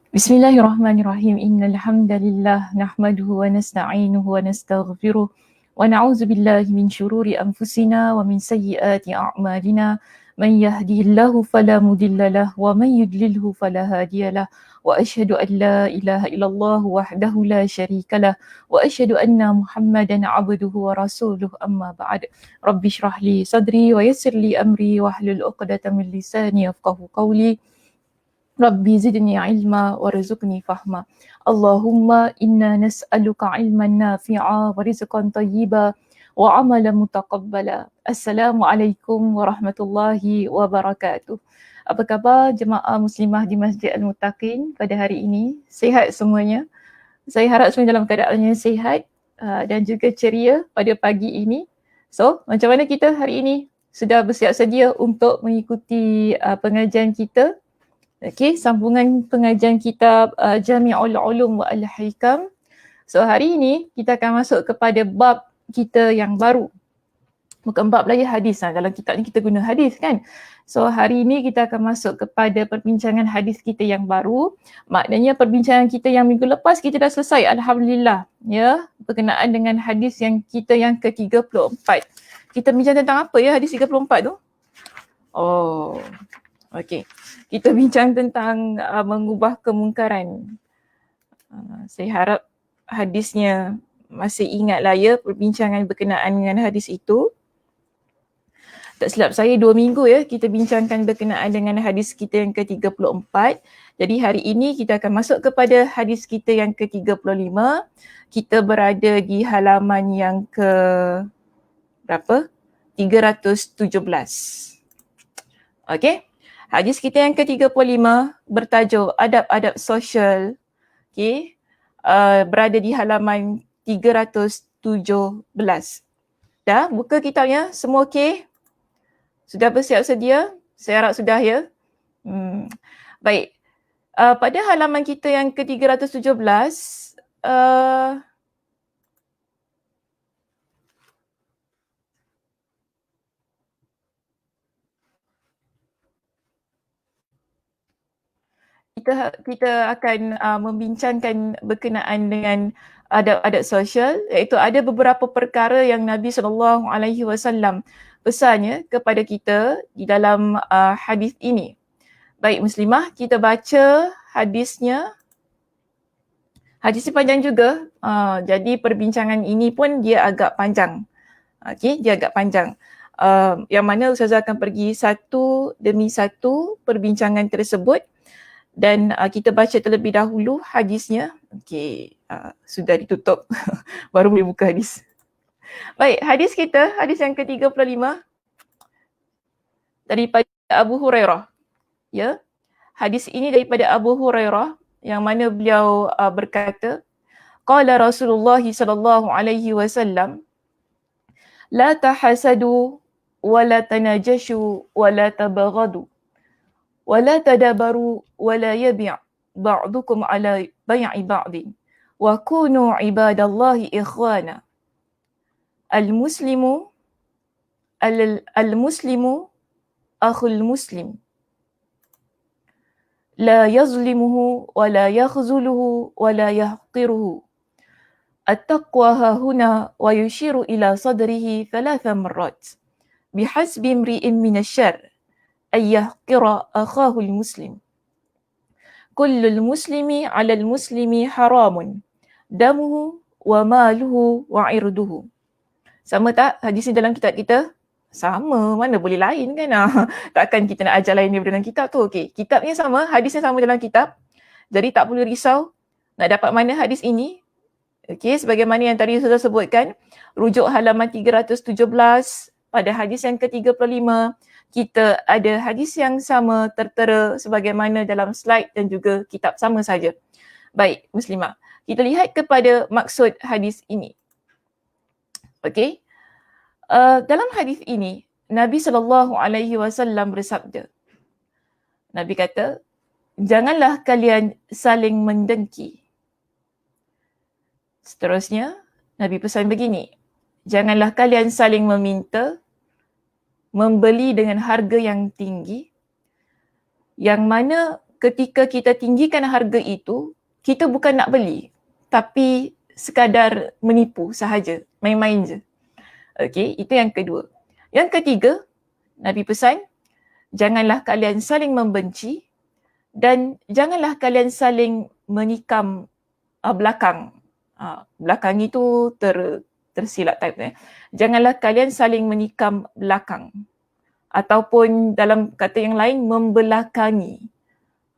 Bismillahirrahmanirrahim. Innal hamdalillah nahmaduhu wa nasta'inuhu wa nastaghfiruh wa na'udzu billahi min shururi anfusina wa min sayyiati a'malina. Man yahdihillahu fala mudhillalah wa man yudlilhu fala hadiyalah. Wa asyhadu an la ilaha illallah wahdahu la syarikalah wa asyhadu anna Muhammadan 'abduhu wa rasuluh. Amma ba'd. Rabbi shrah li sadri wa yassir li amri wahlul 'uqdatam min lisani yafqahu qawli. Rabbi zidni ilma warzuqni fahma. Allahumma inna nas'aluka ilman nafi'a wa rizqan tayyiba wa amalan mutaqabbala. Assalamualaikum warahmatullahi wabarakatuh. Apa khabar jemaah muslimah di Masjid Al-Muttaqin pada hari ini? Sihat semuanya? Saya harap semua dalam keadaan yang sihat dan juga ceria pada pagi ini. So, macam mana kita hari ini? Sudah bersiap sedia untuk mengikuti pengajian kita? Okey, sambungan pengajian kitab Jami'ul Ulum wa Al-Hikam. So hari ini kita akan masuk kepada bab kita yang baru. Bukan bab lagi hadis lah. Dalam kitab ni kita guna hadis kan. So hari ini kita akan masuk kepada perbincangan hadis kita yang baru. Maknanya perbincangan kita yang minggu lepas kita dah selesai. Alhamdulillah. Ya, berkenaan dengan hadis yang kita yang ke-34. Kita bincang tentang apa ya hadis 34 tu? Oh, okey. Kita bincang tentang mengubah kemungkaran. Saya harap hadisnya masih ingatlah ya perbincangan berkenaan dengan hadis itu. Tak silap saya 2 minggu ya kita bincangkan berkenaan dengan hadis kita yang ke-34. Jadi hari ini kita akan masuk kepada hadis kita yang ke-35. Kita berada di halaman yang ke berapa? 317. Okey. Hadis kita yang ke-35 bertajuk adab-adab sosial. Okay. Berada di halaman 317. Dah buka kitabnya? Semua okey? Sudah bersiap sedia? Saya harap sudah ya. Baik. Pada halaman kita yang ke-317, kita akan membincangkan berkenaan dengan adab-adab sosial, iaitu ada beberapa perkara yang Nabi SAW pesannya kepada kita di dalam hadis ini. Baik muslimah, kita baca hadisnya. Hadisnya panjang juga, jadi perbincangan ini pun dia agak panjang. Okey, dia agak panjang. Yang mana Ustazah akan pergi satu demi satu perbincangan tersebut. Dan kita baca terlebih dahulu hadisnya. Okey, sudah ditutup. Baru boleh buka hadis. Baik, hadis kita, hadis yang ke-35 daripada Abu Hurairah. Ya. Hadis ini daripada Abu Hurairah yang mana beliau berkata, qala Rasulullah sallallahu alaihi wasallam, la tahasadu wa la tanajashu wa la tabaghadu. ولا تدابروا ولا يبيع بعضكم على بيع بعض وكونوا عباد الله إخوانا المسلم أخو المسلم لا يظلمه ولا يخذله ولا يحقره التقوى ها هنا ويشير إلى صدره 3 مرات بحسب امرئ من الشر أن يحقر أخاه المسلم كل المسلم على المسلم حرام دمه وماله وعرضه. Sama tak hadis ni dalam kitab kita? Sama, mana boleh lain kan? Takkan kita nak ajar lain daripada dalam kitab tu. Okey, kitabnya sama, hadisnya sama dalam kitab. Jadi tak perlu risau nak dapat mana hadis ini. Okey, sebagaimana yang tadi sudah sebutkan, rujuk halaman 317 pada hadis yang ke-35. Kita ada hadis yang sama tertera sebagaimana dalam slide dan juga kitab sama saja. Baik, muslimah. Kita lihat kepada maksud hadis ini. Okey. Dalam hadis ini, Nabi SAW bersabda. Nabi kata, janganlah kalian saling mendengki. Seterusnya, Nabi pesan begini, janganlah kalian saling meminta, membeli dengan harga yang tinggi, yang mana ketika kita tinggikan harga itu, kita bukan nak beli, tapi sekadar menipu sahaja, main-main je. Okey, itu yang kedua. Yang ketiga, Nabi pesan, janganlah kalian saling membenci dan janganlah kalian saling menikam belakang. Belakang itu tersilap type. Janganlah kalian saling menikam belakang. Ataupun dalam kata yang lain, membelakangi.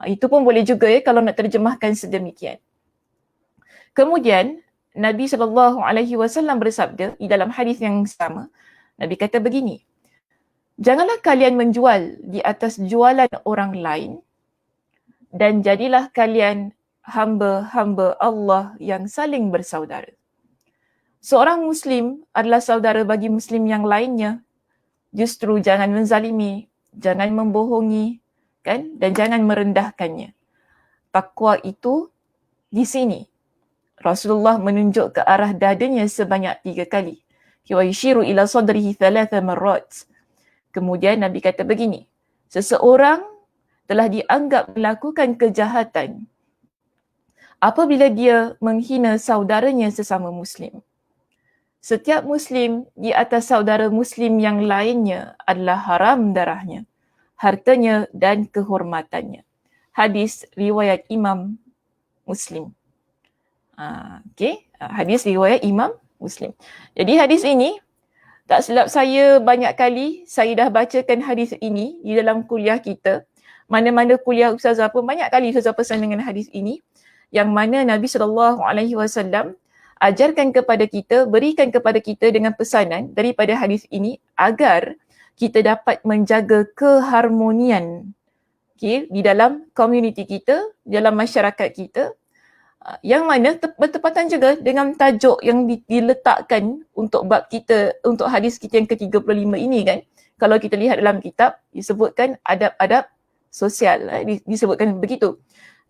Itu pun boleh juga kalau nak terjemahkan sedemikian. Kemudian, Nabi SAW bersabda di dalam hadis yang sama, Nabi kata begini, janganlah kalian menjual di atas jualan orang lain dan jadilah kalian hamba-hamba Allah yang saling bersaudara. Seorang Muslim adalah saudara bagi Muslim yang lainnya. Justru jangan menzalimi, jangan membohongi, kan? Dan jangan merendahkannya. Takwa itu di sini. Rasulullah menunjuk ke arah dadanya sebanyak 3 kali. Wa yushiru ila sadrihi 3 marrat. Kemudian Nabi kata begini, seseorang telah dianggap melakukan kejahatan apabila dia menghina saudaranya sesama Muslim. Setiap Muslim di atas saudara Muslim yang lainnya adalah haram darahnya, hartanya dan kehormatannya. Hadis riwayat Imam Muslim. Hadis riwayat Imam Muslim. Jadi hadis ini, tak silap saya banyak kali saya dah bacakan hadis ini di dalam kuliah kita. Mana-mana kuliah ustazah pun banyak kali ustazah pesan dengan hadis ini, yang mana Nabi SAW ajarkan kepada kita, berikan kepada kita dengan pesanan daripada hadis ini agar kita dapat menjaga keharmonian di dalam komuniti kita, dalam masyarakat kita, yang mana bertepatan juga dengan tajuk yang diletakkan untuk bab kita, untuk hadis kita yang ke-35 ini kan. Kalau kita lihat dalam kitab, disebutkan adab-adab sosial, disebutkan begitu.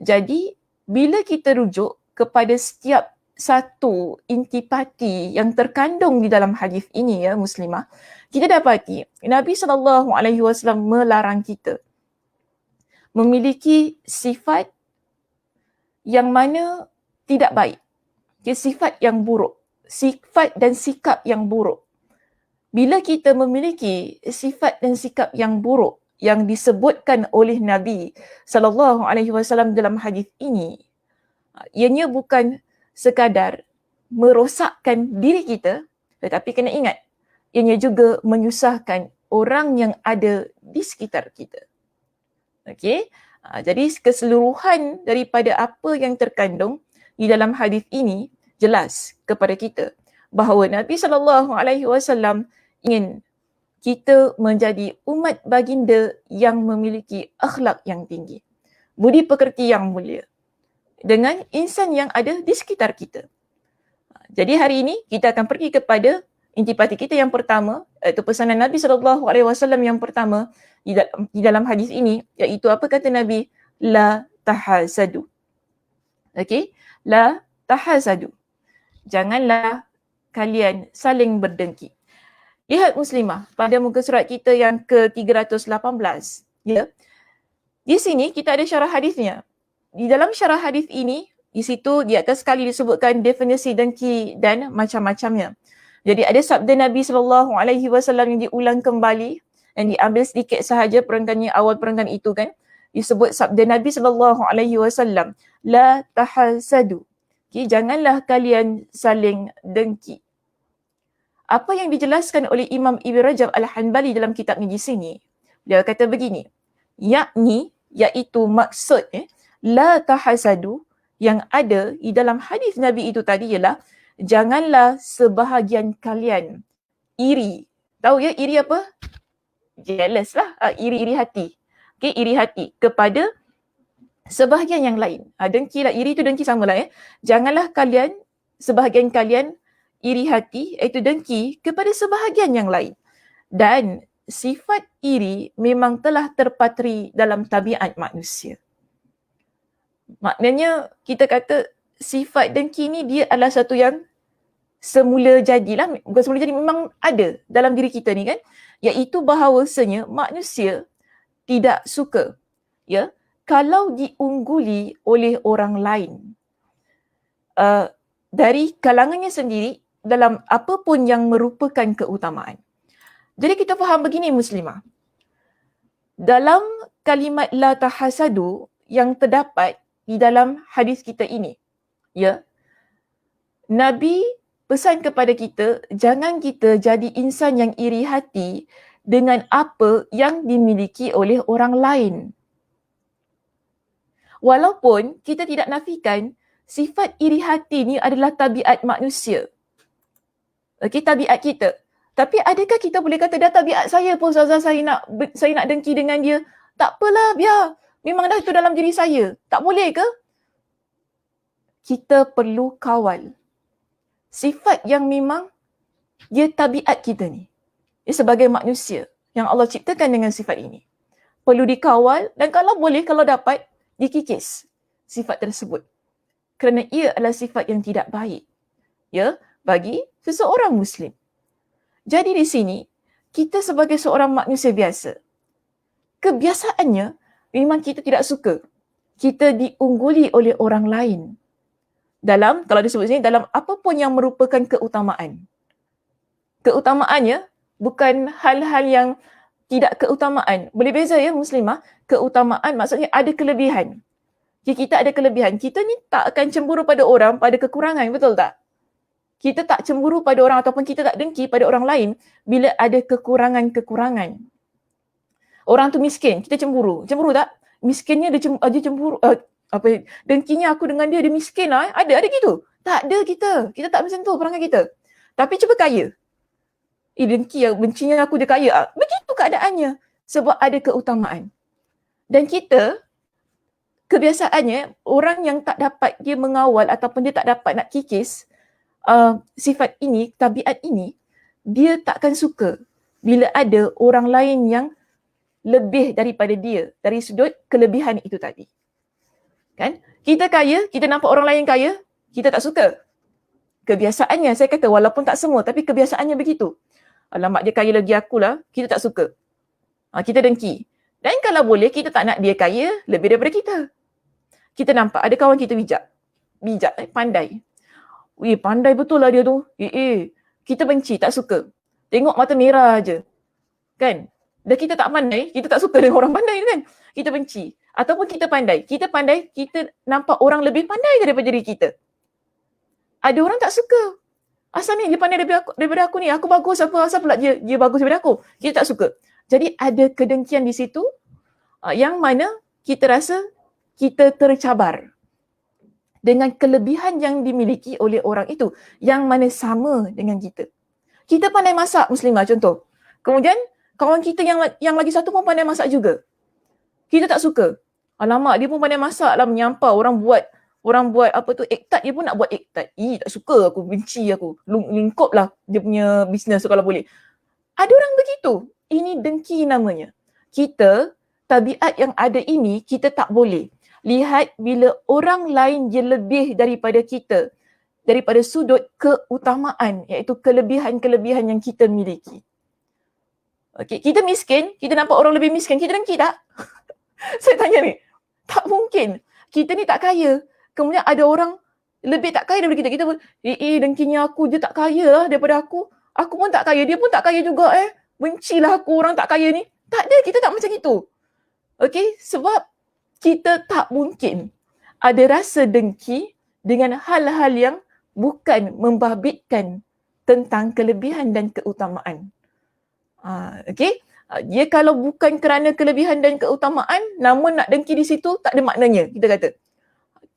Jadi, bila kita rujuk kepada setiap satu intipati yang terkandung di dalam hadis ini ya muslimah, kita dapati Nabi SAW melarang kita memiliki sifat yang mana tidak baik, sifat yang buruk, sifat dan sikap yang buruk. Bila kita memiliki sifat dan sikap yang buruk yang disebutkan oleh Nabi SAW dalam hadis ini, ianya bukan sekadar merosakkan diri kita, tetapi kena ingat, ianya juga menyusahkan orang yang ada di sekitar kita. Okey, jadi keseluruhan daripada apa yang terkandung di dalam hadis ini jelas kepada kita bahawa Nabi SAW ingin kita menjadi umat baginda yang memiliki akhlak yang tinggi, budi pekerti yang mulia dengan insan yang ada di sekitar kita. Jadi hari ini kita akan pergi kepada intipati kita yang pertama, iaitu pesanan Nabi SAW yang pertama di dalam hadis ini, iaitu apa kata Nabi? La tahasadu. Okey? La tahasadu. Janganlah kalian saling berdengki. Lihat muslimah pada muka surat kita yang ke-318. Ya. Di sini kita ada syarah hadisnya. Di dalam syarah hadis ini, di situ di atas sekali disebutkan definisi dengki dan macam-macamnya. Jadi ada sabda Nabi SAW yang diulang kembali, yang diambil sedikit sahaja perenggannya, awal perenggan itu kan. Disebut sabda Nabi SAW, la tahasadu. Okay, janganlah kalian saling dengki. Apa yang dijelaskan oleh Imam Ibn Rajab Al-Hanbali dalam kitabnya di sini, dia kata begini, iaitu maksud la tahasadu yang ada di dalam hadis Nabi itu tadi ialah janganlah sebahagian kalian iri. Tahu ya iri apa? Jealous lah, iri-iri hati. Okay, iri hati kepada sebahagian yang lain. Dengki lah, iri tu dengki samalah . Janganlah kalian, sebahagian kalian iri hati, iaitu dengki kepada sebahagian yang lain. Dan sifat iri memang telah terpatri dalam tabiat manusia. Maknanya kita kata sifat dengki ni dia adalah satu yang semula jadilah, bukan semula jadi, memang ada dalam diri kita ni kan, iaitu bahawasanya manusia tidak suka kalau diungguli oleh orang lain dari kalangannya sendiri dalam apa pun yang merupakan keutamaan. Jadi kita faham begini muslimah. Dalam kalimat la tahasadu yang terdapat di dalam hadis kita ini, ya, Nabi pesan kepada kita, jangan kita jadi insan yang iri hati dengan apa yang dimiliki oleh orang lain. Walaupun kita tidak nafikan sifat iri hati ni adalah tabiat manusia. Okey, tabiat kita. Tapi adakah kita boleh kata dah tabiat saya pun Ustazah, saya nak dengki dengan dia? Tak apalah, biar. Memang dah itu dalam diri saya. Tak boleh ke? Kita perlu kawal sifat yang memang dia tabiat kita ni. Dia sebagai manusia yang Allah ciptakan dengan sifat ini. Perlu dikawal dan kalau boleh, kalau dapat, dikikis sifat tersebut. Kerana ia adalah sifat yang tidak baik, ya, bagi seseorang Muslim. Jadi di sini, kita sebagai seorang manusia biasa, kebiasaannya memang kita tidak suka kita diungguli oleh orang lain. Dalam, kalau disebut sini, dalam apa pun yang merupakan keutamaan. Keutamaannya bukan hal-hal yang tidak keutamaan. Boleh beza ya muslimah, keutamaan maksudnya ada kelebihan. Jika kita ada kelebihan, kita ni tak akan cemburu pada orang pada kekurangan, betul tak? Kita tak cemburu pada orang ataupun kita tak dengki pada orang lain bila ada kekurangan-kekurangan. Orang tu miskin, kita cemburu. Cemburu tak? Miskinnya dia cemburu, dengkinya aku dengan dia miskin lah. Ada gitu? Tak ada kita. Kita tak macam tu perangai kita. Tapi cuba kaya. Dengki, bencinya aku dia kaya. Begitu keadaannya. Sebab ada keutamaan. Dan kita, kebiasaannya, orang yang tak dapat dia mengawal ataupun dia tak dapat nak kikis sifat ini, tabiat ini, dia takkan suka bila ada orang lain yang lebih daripada dia dari sudut kelebihan itu tadi. Kan? Kita kaya, kita nampak orang lain kaya, kita tak suka. Kebiasaannya, saya kata walaupun tak semua, tapi kebiasaannya begitu. Alamak, dia kaya lagi akulah, kita tak suka. Kita dengki. Dan kalau boleh, kita tak nak dia kaya lebih daripada kita. Kita nampak ada kawan kita bijak, pandai. Pandai betul lah dia tu. Kita benci, tak suka. Tengok mata merah aje. Kan? Dan kita tak pandai, kita tak suka dengan orang pandai kan? Kita benci. Ataupun kita pandai, kita nampak orang lebih pandai daripada diri kita. Ada orang tak suka. Asal ni dia pandai daripada aku ni, aku bagus, asal pula dia bagus daripada aku. Kita tak suka. Jadi ada kedengkian di situ yang mana kita rasa kita tercabar dengan kelebihan yang dimiliki oleh orang itu yang mana sama dengan kita. Kita pandai masak muslimah contoh. Kemudian kawan kita yang lagi satu pun pandai masak juga. Kita tak suka. Alamak, dia pun pandai masak lah, menyampah. Orang buat egg tart, dia pun nak buat egg tart. Tak suka aku, benci aku. Lingkup lah dia punya bisnes kalau boleh. Ada orang begitu. Ini dengki namanya. Kita, tabiat yang ada ini, kita tak boleh lihat bila orang lain dia lebih daripada kita. Daripada sudut keutamaan, iaitu kelebihan-kelebihan yang kita miliki. Okay, kita miskin, kita nampak orang lebih miskin, kita dengki tak? Saya tanya ni, tak mungkin. Kita ni tak kaya. Kemudian ada orang lebih tak kaya daripada kita. Kita pun, dengkinya aku, dia tak kaya lah daripada aku. Aku pun tak kaya, dia pun tak kaya juga Bencilah aku orang tak kaya ni. Tak ada, kita tak macam itu. Okay, sebab kita tak mungkin ada rasa dengki dengan hal-hal yang bukan membabitkan tentang kelebihan dan keutamaan. Okay, dia kalau bukan kerana kelebihan dan keutamaan, namun nak dengki di situ tak ada maknanya, kita kata.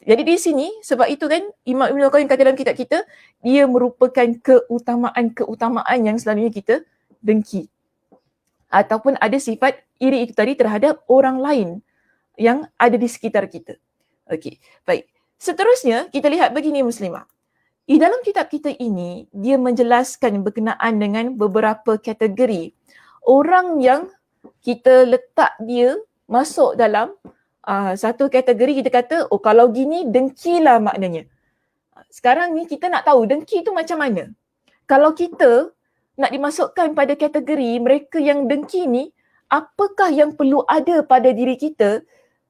Jadi di sini, sebab itu kan Imam Ibn Al-Qayyim kata dalam kitab kita, dia merupakan keutamaan-keutamaan yang selalunya kita dengki. Ataupun ada sifat iri itu tadi terhadap orang lain yang ada di sekitar kita. Okey, baik. Seterusnya, kita lihat begini muslimah. Di dalam kitab kita ini, dia menjelaskan berkenaan dengan beberapa kategori orang yang kita letak dia masuk dalam satu kategori. Kita kata, kalau gini dengkilah maknanya. Sekarang ni kita nak tahu dengki tu macam mana. Kalau kita nak dimasukkan pada kategori mereka yang dengki ni, apakah yang perlu ada pada diri kita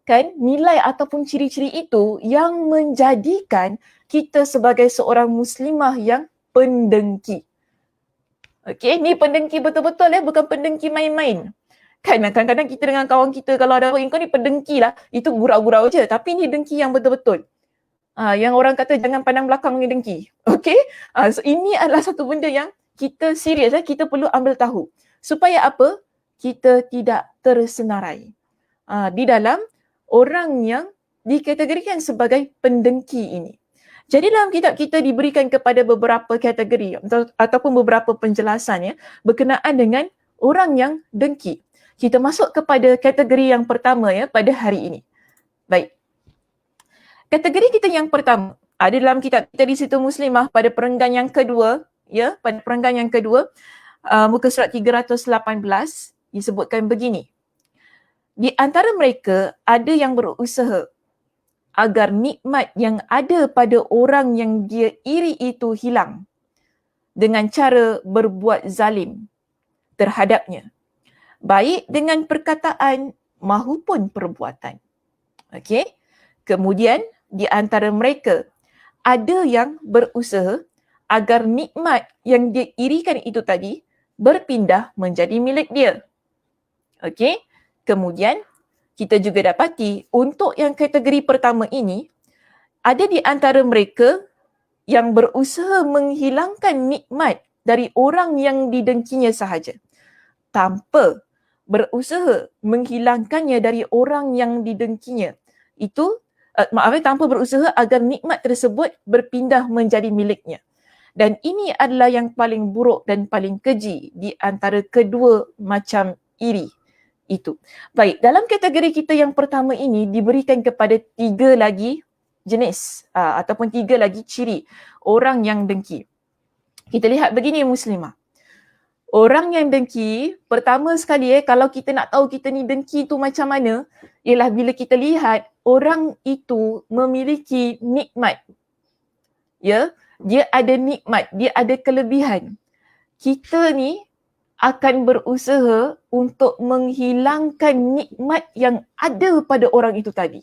kan nilai ataupun ciri-ciri itu yang menjadikan kita sebagai seorang muslimah yang pendengki. Okey, ni pendengki betul-betul ya, bukan pendengki main-main. Kan kadang-kadang kita dengan kawan kita kalau ada orang, kau ni pendengki lah, itu gurau-gurau je. Tapi ni dengki yang betul-betul. Yang orang kata jangan pandang belakang ni dengki. Okey? So ini adalah satu benda yang kita serius, kita perlu ambil tahu. Supaya apa? Kita tidak tersenarai di dalam orang yang dikategorikan sebagai pendengki ini. Jadi dalam kitab kita diberikan kepada beberapa kategori ataupun beberapa penjelasan ya, berkenaan dengan orang yang dengki. Kita masuk kepada kategori yang pertama ya pada hari ini. Baik. Kategori kita yang pertama ada dalam kitab kita di situ Muslimah pada perenggan yang kedua ya, pada perenggan yang kedua muka surat 318 disebutkan begini. Di antara mereka ada yang berusaha agar nikmat yang ada pada orang yang dia iri itu hilang dengan cara berbuat zalim terhadapnya, baik dengan perkataan maupun perbuatan. Okey. Kemudian di antara mereka ada yang berusaha agar nikmat yang dia irikan itu tadi berpindah menjadi milik dia. Okey. Kemudian kita juga dapati untuk yang kategori pertama ini ada di antara mereka yang berusaha menghilangkan nikmat dari orang yang didengkinya sahaja tanpa berusaha menghilangkannya dari orang yang didengkinya. Itu tanpa berusaha agar nikmat tersebut berpindah menjadi miliknya. Dan ini adalah yang paling buruk dan paling keji di antara kedua macam iri itu. Baik, dalam kategori kita yang pertama ini diberikan kepada 3 lagi jenis ataupun 3 lagi ciri orang yang dengki. Kita lihat begini Muslimah. Orang yang dengki, pertama sekali kalau kita nak tahu kita ni dengki tu macam mana, ialah bila kita lihat orang itu memiliki nikmat. Ya, dia ada nikmat, dia ada kelebihan. Kita ni akan berusaha untuk menghilangkan nikmat yang ada pada orang itu tadi.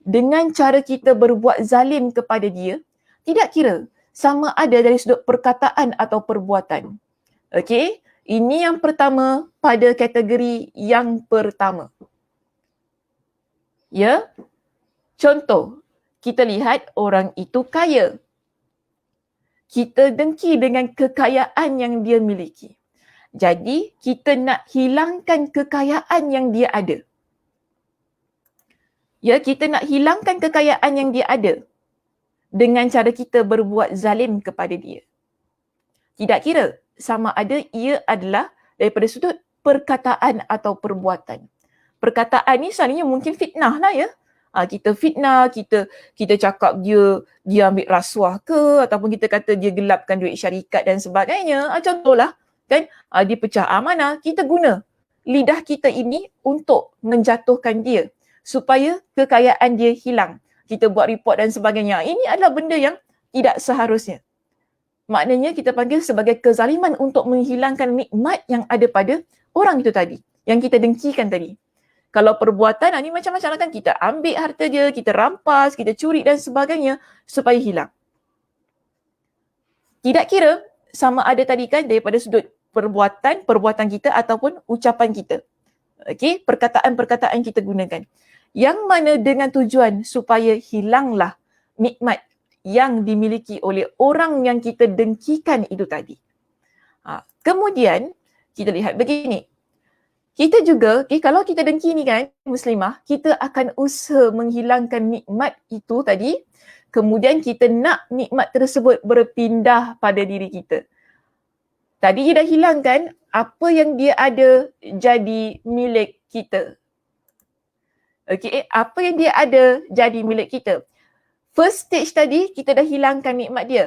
Dengan cara kita berbuat zalim kepada dia, tidak kira sama ada dari sudut perkataan atau perbuatan. Okey, ini yang pertama pada kategori yang pertama. Ya, contoh, kita lihat orang itu kaya. Kita dengki dengan kekayaan yang dia miliki. Jadi, kita nak hilangkan kekayaan yang dia ada. Ya, kita nak hilangkan kekayaan yang dia ada dengan cara kita berbuat zalim kepada dia. Tidak kira sama ada ia adalah daripada sudut perkataan atau perbuatan. Perkataan ni selalunya mungkin fitnah lah ya. Kita fitnah, kita cakap dia ambil rasuah ke, ataupun kita kata dia gelapkan duit syarikat dan sebagainya. Contohlah kan, dia pecah amanah, kita guna lidah kita ini untuk menjatuhkan dia supaya kekayaan dia hilang. Kita buat report dan sebagainya. Ini adalah benda yang tidak seharusnya. Maknanya kita panggil sebagai kezaliman untuk menghilangkan nikmat yang ada pada orang itu tadi, yang kita dengkikan tadi. Kalau perbuatan, ni macam-macam lah kan, kita ambil harta dia, kita rampas, kita curi dan sebagainya supaya hilang. Tidak kira sama ada tadi kan daripada sudut perbuatan kita ataupun ucapan kita. Okey, perkataan-perkataan kita gunakan. Yang mana dengan tujuan supaya hilanglah nikmat yang dimiliki oleh orang yang kita dengkikan itu tadi. Kemudian kita lihat begini. Kita juga, kalau kita dengki ni kan, Muslimah, kita akan usaha menghilangkan nikmat itu tadi. Kemudian kita nak nikmat tersebut berpindah pada diri kita. Tadi dia dah hilangkan, apa yang dia ada jadi milik kita. Okey, apa yang dia ada jadi milik kita. First stage tadi, kita dah hilangkan nikmat dia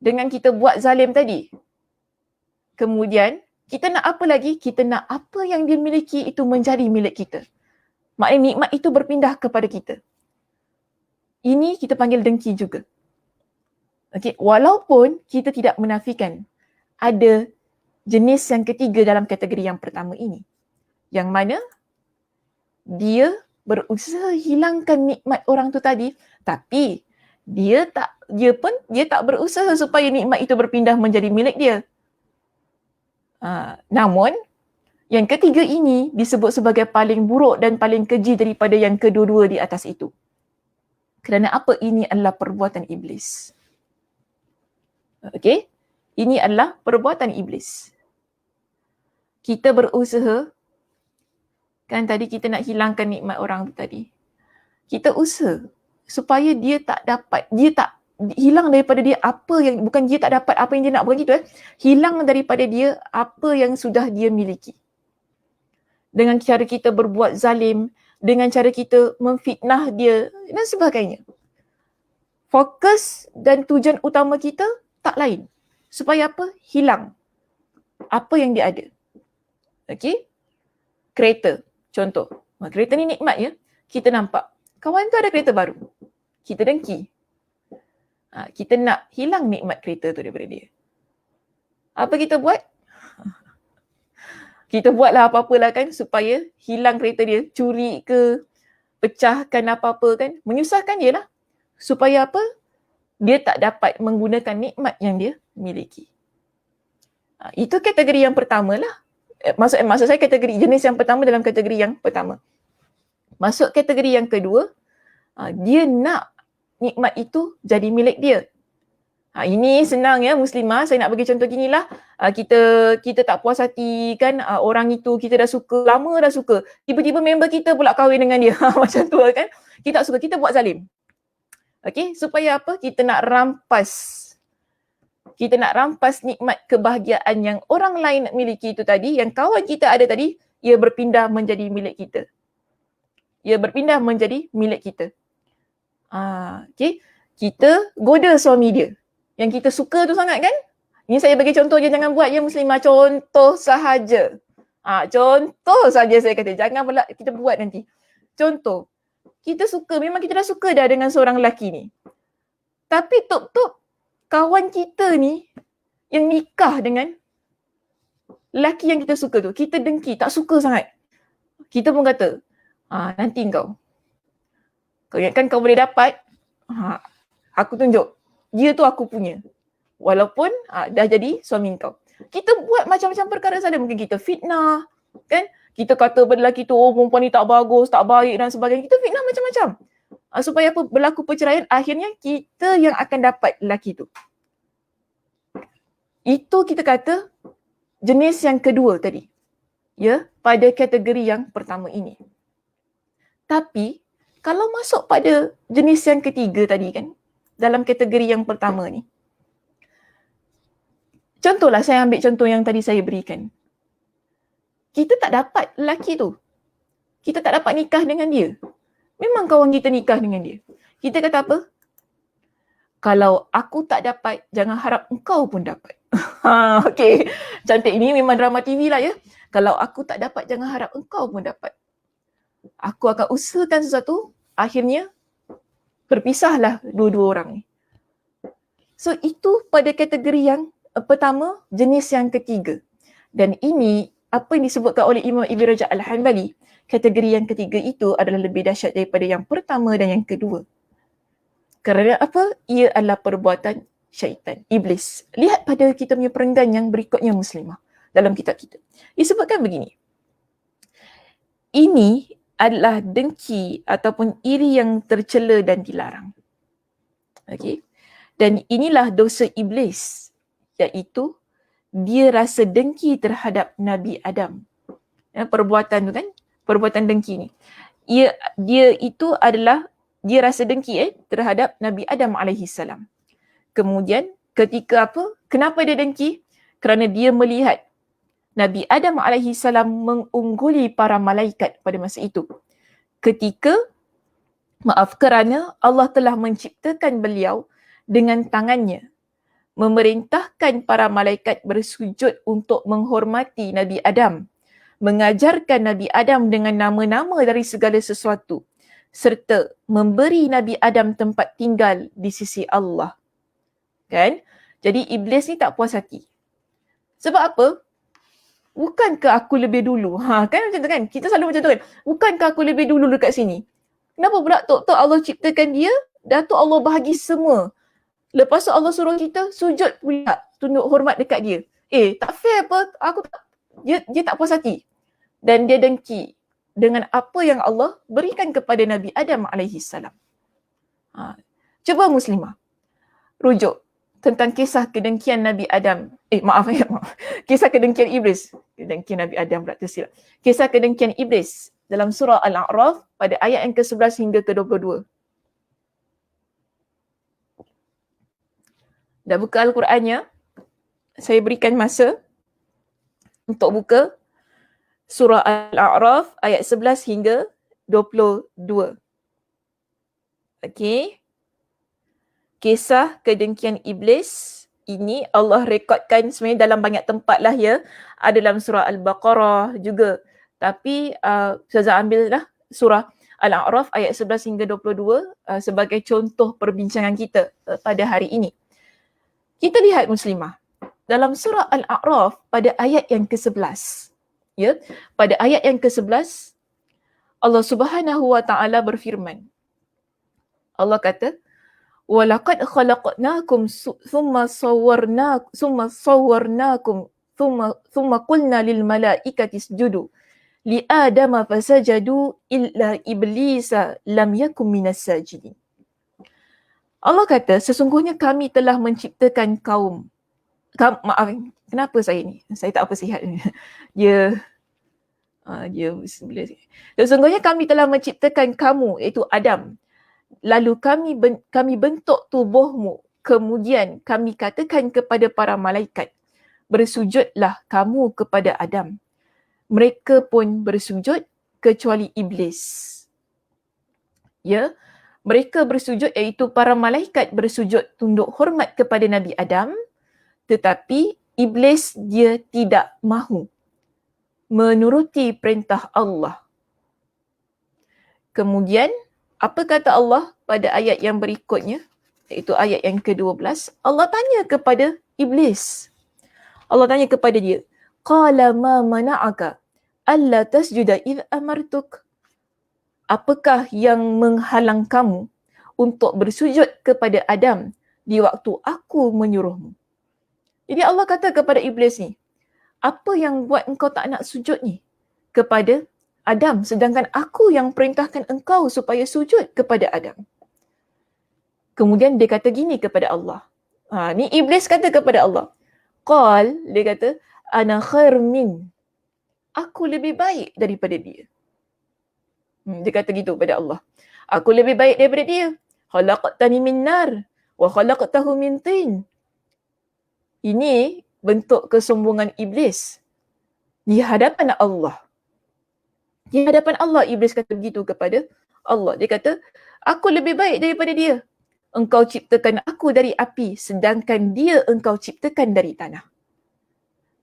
dengan kita buat zalim tadi. Kemudian, kita nak apa lagi? Kita nak apa yang dia miliki itu menjadi milik kita. Maknanya nikmat itu berpindah kepada kita. Ini kita panggil dengki juga. Okey, walaupun kita tidak menafikan ada jenis yang ketiga dalam kategori yang pertama ini. Yang mana dia berusaha hilangkan nikmat orang tu tadi, tapi dia tak berusaha supaya nikmat itu berpindah menjadi milik dia. Namun yang ketiga ini disebut sebagai paling buruk dan paling keji daripada yang kedua-dua di atas itu. Kerana apa? Ini adalah perbuatan iblis. Okey? Ini adalah perbuatan iblis. Kita berusaha, kan tadi kita nak hilangkan nikmat orang tu tadi. Kita usaha supaya dia tak hilang daripada dia apa yang, bukan dia tak dapat apa yang dia nak, bukan gitu hilang daripada dia apa yang sudah dia miliki. Dengan cara kita berbuat zalim, dengan cara kita memfitnah dia dan sebagainya. Fokus dan tujuan utama kita tak lain. Supaya apa? Hilang apa yang dia ada. Okey? Kereta, contoh. Kereta ni nikmat ya. Kita nampak kawan tu ada kereta baru. Kita dengki. Kita nak hilang nikmat kereta tu daripada dia. Apa kita buat? Kita buatlah apa-apalah kan supaya hilang kereta dia. Curi ke, pecahkan apa-apa kan. Menyusahkan dia lah. Supaya apa? Dia tak dapat menggunakan nikmat yang dia miliki. Itu kategori yang pertama lah. Maksud saya kategori jenis yang pertama dalam kategori yang pertama. Masuk kategori yang kedua, dia nak nikmat itu jadi milik dia. Ini senang ya muslimah, saya nak bagi contoh ginilah. Kita tak puas hati kan, orang itu kita dah suka, lama dah suka. Tiba-tiba member kita pula kahwin dengan dia. Macam tu kan. Kita tak suka, kita buat zalim. Okey, supaya apa? Kita nak rampas nikmat kebahagiaan yang orang lain miliki itu tadi, yang kawan kita ada tadi, ia berpindah menjadi milik kita. Okey, kita goda suami dia yang kita suka tu sangat kan. Ini saya bagi contoh je, jangan buat ya muslimah, contoh sahaja. Contoh saja saya kata, jangan pula kita buat nanti. Contoh, kita suka, memang kita dah suka dah dengan seorang lelaki ni. Tapi tok-tok kawan kita ni yang nikah dengan lelaki yang kita suka tu, kita dengki, tak suka sangat. Kita pun kata, nanti kau ingatkan kau boleh dapat, aku tunjuk, dia tu aku punya. Walaupun dah jadi suami kau. Kita buat macam-macam perkara saja. Mungkin kita fitnah, kan? Kita kata lelaki tu, perempuan ni tak bagus, tak baik dan sebagainya. Kita fitnah macam-macam. Supaya apa? Berlaku perceraian, akhirnya kita yang akan dapat lelaki tu. Itu kita kata jenis yang kedua tadi. Ya, pada kategori yang pertama ini. Tapi, kalau masuk pada jenis yang ketiga tadi kan, dalam kategori yang pertama ni. Contohlah, saya ambil contoh yang tadi saya berikan. Kita tak dapat lelaki tu. Kita tak dapat nikah dengan dia. Memang kawan kita nikah dengan dia. Kita kata apa? Kalau aku tak dapat, jangan harap engkau pun dapat. Okey, cantik, ini memang drama TV lah ya. Kalau aku tak dapat, jangan harap engkau pun dapat. Aku akan usahakan sesuatu, akhirnya berpisahlah dua-dua orang ni. So itu pada kategori yang pertama, jenis yang ketiga. Dan ini apa yang disebutkan oleh Imam Ibn Rajab Al-Hanbali, kategori yang ketiga itu adalah lebih dahsyat daripada yang pertama dan yang kedua. Kerana apa? Ia adalah perbuatan syaitan, iblis. Lihat pada kita punya perenggan yang berikutnya muslimah dalam kitab kita. Disebutkan begini. Ini adalah dengki ataupun iri yang tercela dan dilarang. Okey. Dan inilah dosa iblis, iaitu dia rasa dengki terhadap Nabi Adam. Perbuatan tu kan, perbuatan dengki ni. Dia rasa dengki terhadap Nabi Adam alaihissalam. Kemudian ketika apa? Kenapa dia dengki? Kerana dia melihat Nabi Adam alaihissalam mengungguli para malaikat pada masa itu. Kerana Allah telah menciptakan beliau dengan tangannya, memerintahkan para malaikat bersujud untuk menghormati Nabi Adam, mengajarkan Nabi Adam dengan nama-nama dari segala sesuatu, serta memberi Nabi Adam tempat tinggal di sisi Allah. Kan? Jadi iblis ni tak puas hati. Sebab apa? bukankah aku lebih dulu? Kan macam tu kan? Kita selalu macam tu kan? Bukankah aku lebih dulu dekat sini? Kenapa pula tok-tok Allah ciptakan dia, dah tu Allah bahagi semua. Lepas tu Allah suruh kita sujud pula, tunduk hormat dekat dia. Tak fair apa? Dia tak puas hati. Dan dia dengki dengan apa yang Allah berikan kepada Nabi Adam AS. Cuba Muslimah rujuk tentang kisah kedengkian Nabi Adam. Maaf. Kisah kedengkian Iblis. Kedengkian Nabi Adam pula tersilap. Kisah kedengkian Iblis dalam surah Al-A'raf pada ayat yang ke-11 hingga ke-22. Dah buka Al-Qurannya? Saya berikan masa untuk buka surah Al-A'raf ayat 11 hingga 22. Okey. Kisah kedengkian Iblis ini Allah rekodkan sebenarnya dalam banyak tempat lah ya. Ada dalam surah Al-Baqarah juga. Tapi Ustazah ambillah surah Al-A'raf ayat 11 hingga 22 sebagai contoh perbincangan kita pada hari ini. Kita lihat Muslimah. Dalam surah Al-A'raf pada ayat yang ke-11. Ya, pada ayat yang ke-11 Allah Subhanahu wa taala berfirman. Allah kata, "Walaqad khalaqnakum thumma sawwarnakum thumma qulna lil malaikati isjudu li adama fasajadu illa iblisa lam yakun minas sajidin." Allah kata, sesungguhnya kami telah menciptakan kaum. Maaf, kenapa saya ni? Saya tak apa sihat ni. Dia sesungguhnya kami telah menciptakan kamu, iaitu Adam. Lalu kami bentuk tubuhmu. Kemudian kami katakan kepada para malaikat, bersujudlah kamu kepada Adam. Mereka pun bersujud kecuali iblis. Ya, mereka bersujud, iaitu para malaikat bersujud tunduk hormat kepada Nabi Adam, tetapi iblis dia tidak mahu menuruti perintah Allah. Kemudian, apa kata Allah pada ayat yang berikutnya, iaitu ayat yang ke-12, Allah tanya kepada iblis. Allah tanya kepada dia, "Qala ma mana'aka alla tasjuda idh amartuk?" Apakah yang menghalang kamu untuk bersujud kepada Adam di waktu aku menyuruhmu? Jadi Allah kata kepada iblis ni, apa yang buat engkau tak nak sujud ni kepada Adam, sedangkan aku yang perintahkan engkau supaya sujud kepada Adam. Kemudian dia kata gini kepada Allah. Ni iblis kata kepada Allah. Dia kata, "Ana khair min." Aku lebih baik daripada dia. Dia kata gitu kepada Allah. Aku lebih baik daripada dia. Khalaqtani min nar wa khalaqtahu min tin. Ini bentuk kesombongan iblis di hadapan Allah. Di hadapan Allah, iblis kata begitu kepada Allah. Dia kata, aku lebih baik daripada dia. Engkau ciptakan aku dari api, sedangkan dia engkau ciptakan dari tanah.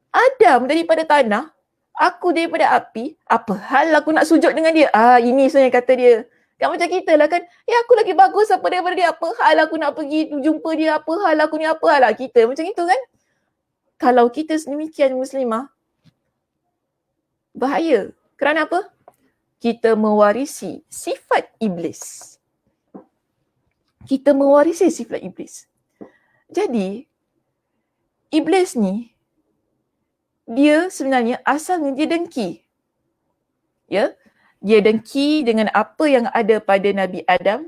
Adam daripada tanah, aku daripada api, apa hal aku nak sujud dengan dia? Ini sebenarnya kata dia. Kan macam kita lah kan, aku lagi bagus apa daripada dia, apa hal aku nak pergi jumpa dia, apa hal aku ni, apa hal lah kita. Macam itu kan? Kalau kita sedemikian Muslimah, bahaya. Kerana apa? Kita mewarisi sifat iblis. Kita mewarisi sifat iblis. Jadi, iblis ni, dia sebenarnya asalnya dia dengki. Ya, dia dengki dengan apa yang ada pada Nabi Adam,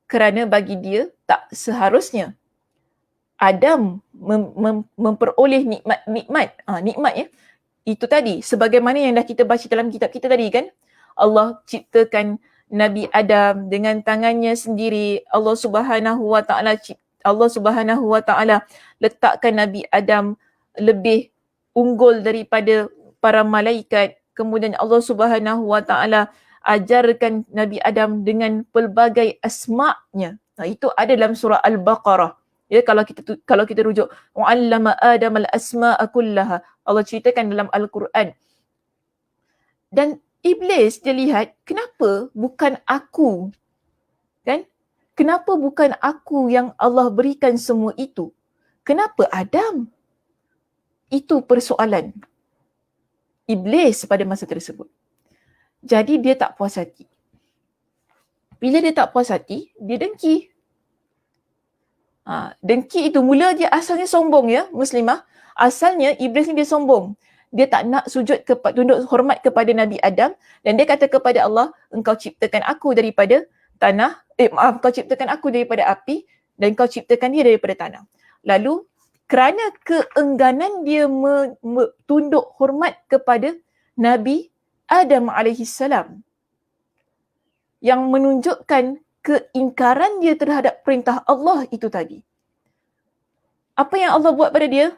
kerana bagi dia tak seharusnya Adam memperoleh nikmat. Nikmat ya. Itu tadi, sebagaimana yang dah kita baca dalam kitab kita tadi kan, Allah ciptakan Nabi Adam dengan tangannya sendiri. Allah Subhanahu wa taala letakkan Nabi Adam lebih unggul daripada para malaikat. Kemudian Allah Subhanahu wa taala ajarkan Nabi Adam dengan pelbagai asma'-nya. Itu ada dalam surah Al-Baqarah. Ya, kalau kita rujuk, wa'allama Adam al-asma'a kullaha. Allah ceritakan dalam Al-Quran. Dan iblis dia lihat, kenapa bukan aku? Kan? Kenapa bukan aku yang Allah berikan semua itu? Kenapa Adam? Itu persoalan. iblis pada masa tersebut. Jadi dia tak puas hati. Bila dia tak puas hati, dia dengki. Dengki itu mula dia asalnya sombong ya, muslimah. Asalnya iblis ni dia sombong. Dia tak nak sujud tunduk hormat kepada Nabi Adam dan dia kata kepada Allah, engkau ciptakan aku daripada tanah, kau ciptakan aku daripada api dan kau ciptakan dia daripada tanah. Lalu kerana keengganan dia tunduk hormat kepada Nabi Adam alaihissalam yang menunjukkan keingkaran dia terhadap perintah Allah itu tadi. Apa yang Allah buat pada dia?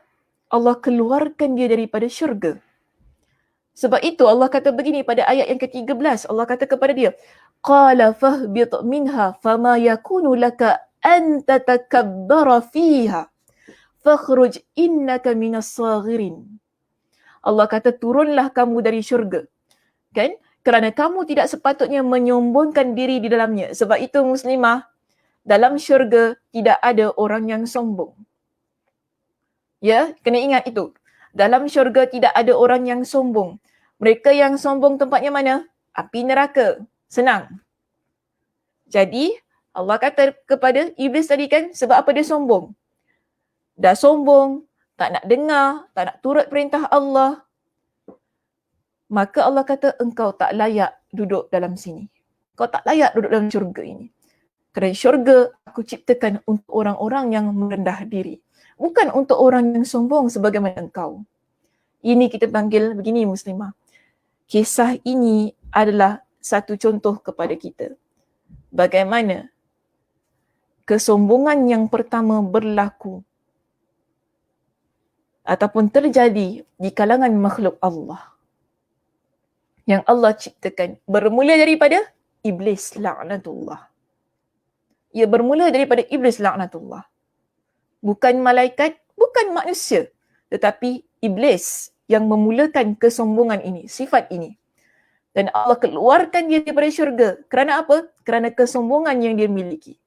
Allah keluarkan dia daripada syurga. Sebab itu Allah kata begini pada ayat yang ke-13. Allah kata kepada dia, qala fahbit minha fama yakunu laka an tatakabbara fiha fakhruj innaka minas saghirin. Allah kata turunlah kamu dari syurga. Kan? Kerana kamu tidak sepatutnya menyombongkan diri di dalamnya. Sebab itu muslimah, dalam syurga tidak ada orang yang sombong. Ya, kena ingat itu. Dalam syurga tidak ada orang yang sombong. Mereka yang sombong tempatnya mana? Api neraka. Senang. Jadi, Allah kata kepada iblis tadi kan, sebab apa dia sombong? Dah sombong, tak nak dengar, tak nak turut perintah Allah. Maka Allah kata, engkau tak layak duduk dalam sini. Kau tak layak duduk dalam syurga ini. Kerana syurga aku ciptakan untuk orang-orang yang merendah diri. Bukan untuk orang yang sombong sebagaimana engkau. Ini kita panggil begini muslimah. Kisah ini adalah satu contoh kepada kita. Bagaimana kesombongan yang pertama berlaku ataupun terjadi di kalangan makhluk Allah. Yang Allah ciptakan. Bermula daripada iblis laknatullah. Ia bermula daripada iblis laknatullah. Bukan malaikat, bukan manusia. Tetapi iblis yang memulakan kesombongan ini, sifat ini. Dan Allah keluarkan dia daripada syurga. Kerana apa? Kerana kesombongan yang dia miliki.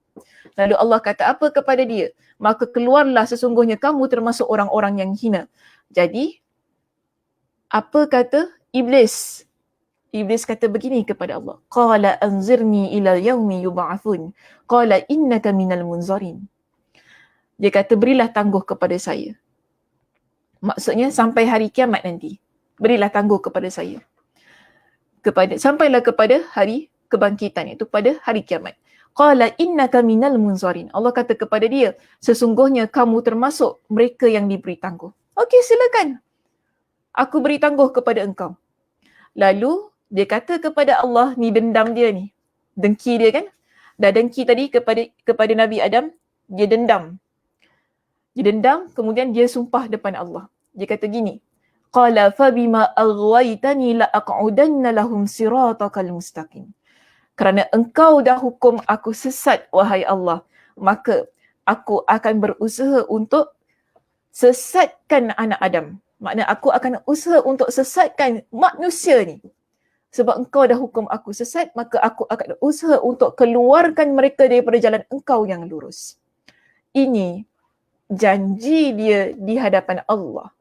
Lalu Allah kata apa kepada dia? Maka keluarlah sesungguhnya kamu termasuk orang-orang yang hina. Jadi, apa kata iblis? Iblis kata begini kepada Allah. Qala anzirni ila yaumi yub'athun. Qala innaka minal munzarin. Dia kata berilah tangguh kepada saya. Maksudnya sampai hari kiamat nanti. Berilah tangguh kepada saya. Sampailah kepada hari kebangkitan, iaitu pada hari kiamat. Qala innaka minal munzarin. Allah kata kepada dia, sesungguhnya kamu termasuk mereka yang diberi tangguh. Okey, silakan. Aku beri tangguh kepada engkau. Lalu dia kata kepada Allah, ni dendam dia ni. Dengki dia kan? Dah dengki tadi kepada Nabi Adam, dia dendam. Dia dendam, kemudian dia sumpah depan Allah. Dia kata gini, qala fabima aghwaytani la aq'udanna lahum siratakal mustaqim. Kerana engkau dah hukum aku sesat, wahai Allah, maka aku akan berusaha untuk sesatkan anak Adam. Maknanya aku akan usaha untuk sesatkan manusia ni. Sebab engkau dah hukum aku sesat, maka aku akan usaha untuk keluarkan mereka daripada jalan engkau yang lurus. Ini janji dia di hadapan Allah.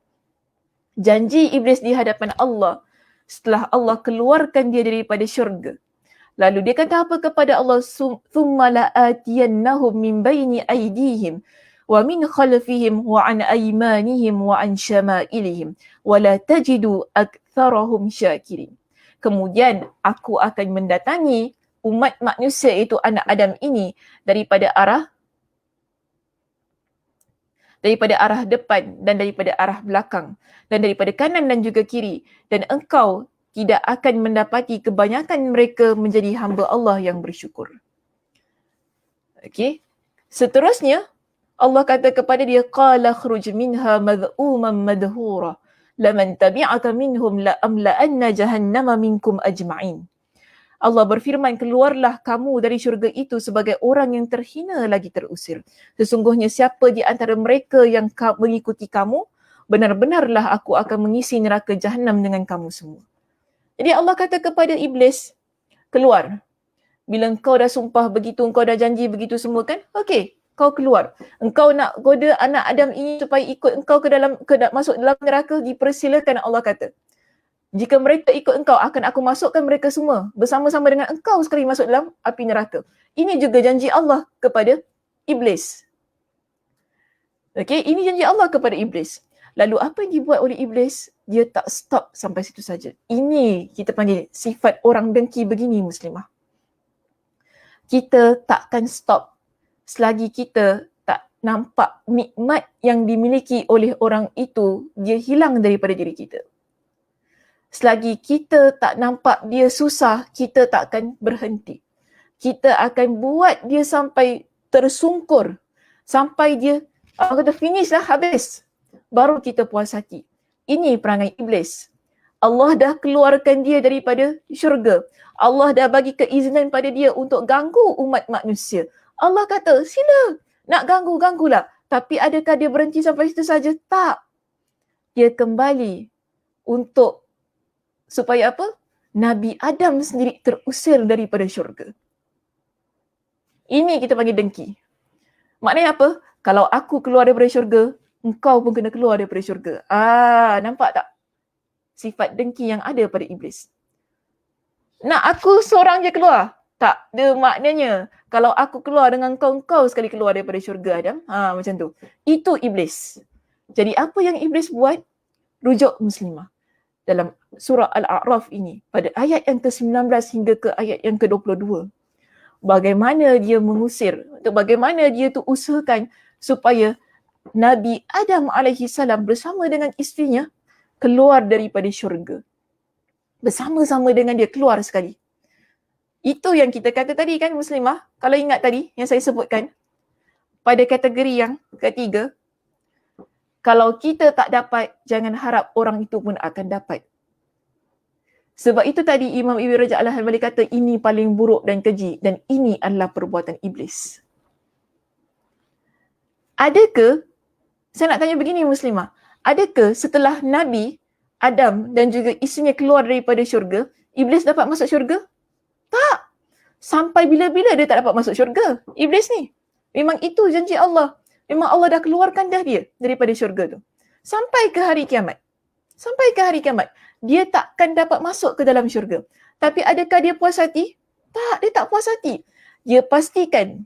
Janji iblis di hadapan Allah setelah Allah keluarkan dia daripada syurga. Lalu dia kata apa kepada Allah? Thumma la'atiyannahum min baini aydihim wa min khalfihim wa an aymanihim wa an syama'ilihim wa la tajidu aktsarahum syakirin. Kemudian aku akan mendatangi umat manusia, iaitu anak Adam ini, daripada arah depan dan daripada arah belakang dan daripada kanan dan juga kiri, dan engkau tidak akan mendapati kebanyakan mereka menjadi hamba Allah yang bersyukur. Okey. Seterusnya Allah kata kepada dia, qala khruj minha madhuman madhura laman tabi'aka minhum la amla'anna jahannama minkum ajma'in. Allah berfirman, keluarlah kamu dari syurga itu sebagai orang yang terhina lagi terusir. Sesungguhnya siapa di antara mereka yang mengikuti kamu, benar-benarlah aku akan mengisi neraka Jahannam dengan kamu semua. Jadi Allah kata kepada iblis, keluar. Bila engkau dah sumpah begitu, engkau dah janji begitu semua kan? Okey, kau keluar. Engkau nak goda anak Adam ini supaya ikut engkau masuk dalam neraka, dipersilakan, Allah kata. Jika mereka ikut engkau, akan aku masukkan mereka semua bersama-sama dengan engkau sekali masuk dalam api neraka. Ini juga janji Allah kepada iblis. Okey, ini janji Allah kepada iblis. Lalu apa yang dibuat oleh iblis? Dia tak stop sampai situ saja. Ini kita panggil sifat orang dengki begini, muslimah. Kita takkan stop selagi kita tak nampak nikmat yang dimiliki oleh orang itu, dia hilang daripada diri kita. Selagi kita tak nampak dia susah, kita takkan berhenti. Kita akan buat dia sampai tersungkur, sampai dia kata finish lah, habis. Baru kita puas hati. Ini perangai iblis. Allah dah keluarkan dia daripada syurga. Allah dah bagi keizinan pada dia untuk ganggu umat manusia. Allah kata, sila nak ganggulah. Tapi adakah dia berhenti sampai situ saja? Tak. Dia kembali untuk supaya apa? Nabi Adam sendiri terusir daripada syurga. Ini kita panggil dengki. Maknanya apa? Kalau aku keluar daripada syurga, engkau pun kena keluar daripada syurga. Nampak tak? Sifat dengki yang ada pada iblis. Nak aku seorang je keluar? Tak ada maknanya. Kalau aku keluar dengan engkau sekali keluar daripada syurga, Adam. Macam tu. Itu iblis. Jadi apa yang iblis buat? Rujuk muslimah. Dalam surah Al-A'raf ini, pada ayat yang ke-19 hingga ke ayat yang ke-22. Bagaimana dia mengusir, bagaimana dia tu usahakan supaya Nabi Adam AS bersama dengan isterinya keluar daripada syurga. Bersama-sama dengan dia keluar sekali. Itu yang kita kata tadi kan muslimah, kalau ingat tadi yang saya sebutkan, pada kategori yang ketiga, kalau kita tak dapat, jangan harap orang itu pun akan dapat. Sebab itu tadi Imam Ibn Rajab Al-Hanbali kata ini paling buruk dan keji dan ini adalah perbuatan iblis. Adakah, saya nak tanya begini muslimah, adakah setelah Nabi Adam dan juga isterinya keluar daripada syurga, iblis dapat masuk syurga? Tak. Sampai bila-bila dia tak dapat masuk syurga, iblis ni. Memang itu janji Allah. Memang Allah dah keluarkan dah dia daripada syurga tu. Sampai ke hari kiamat. Sampai ke hari kiamat. Dia takkan dapat masuk ke dalam syurga. Tapi adakah dia puas hati? Tak, dia tak puas hati. Dia pastikan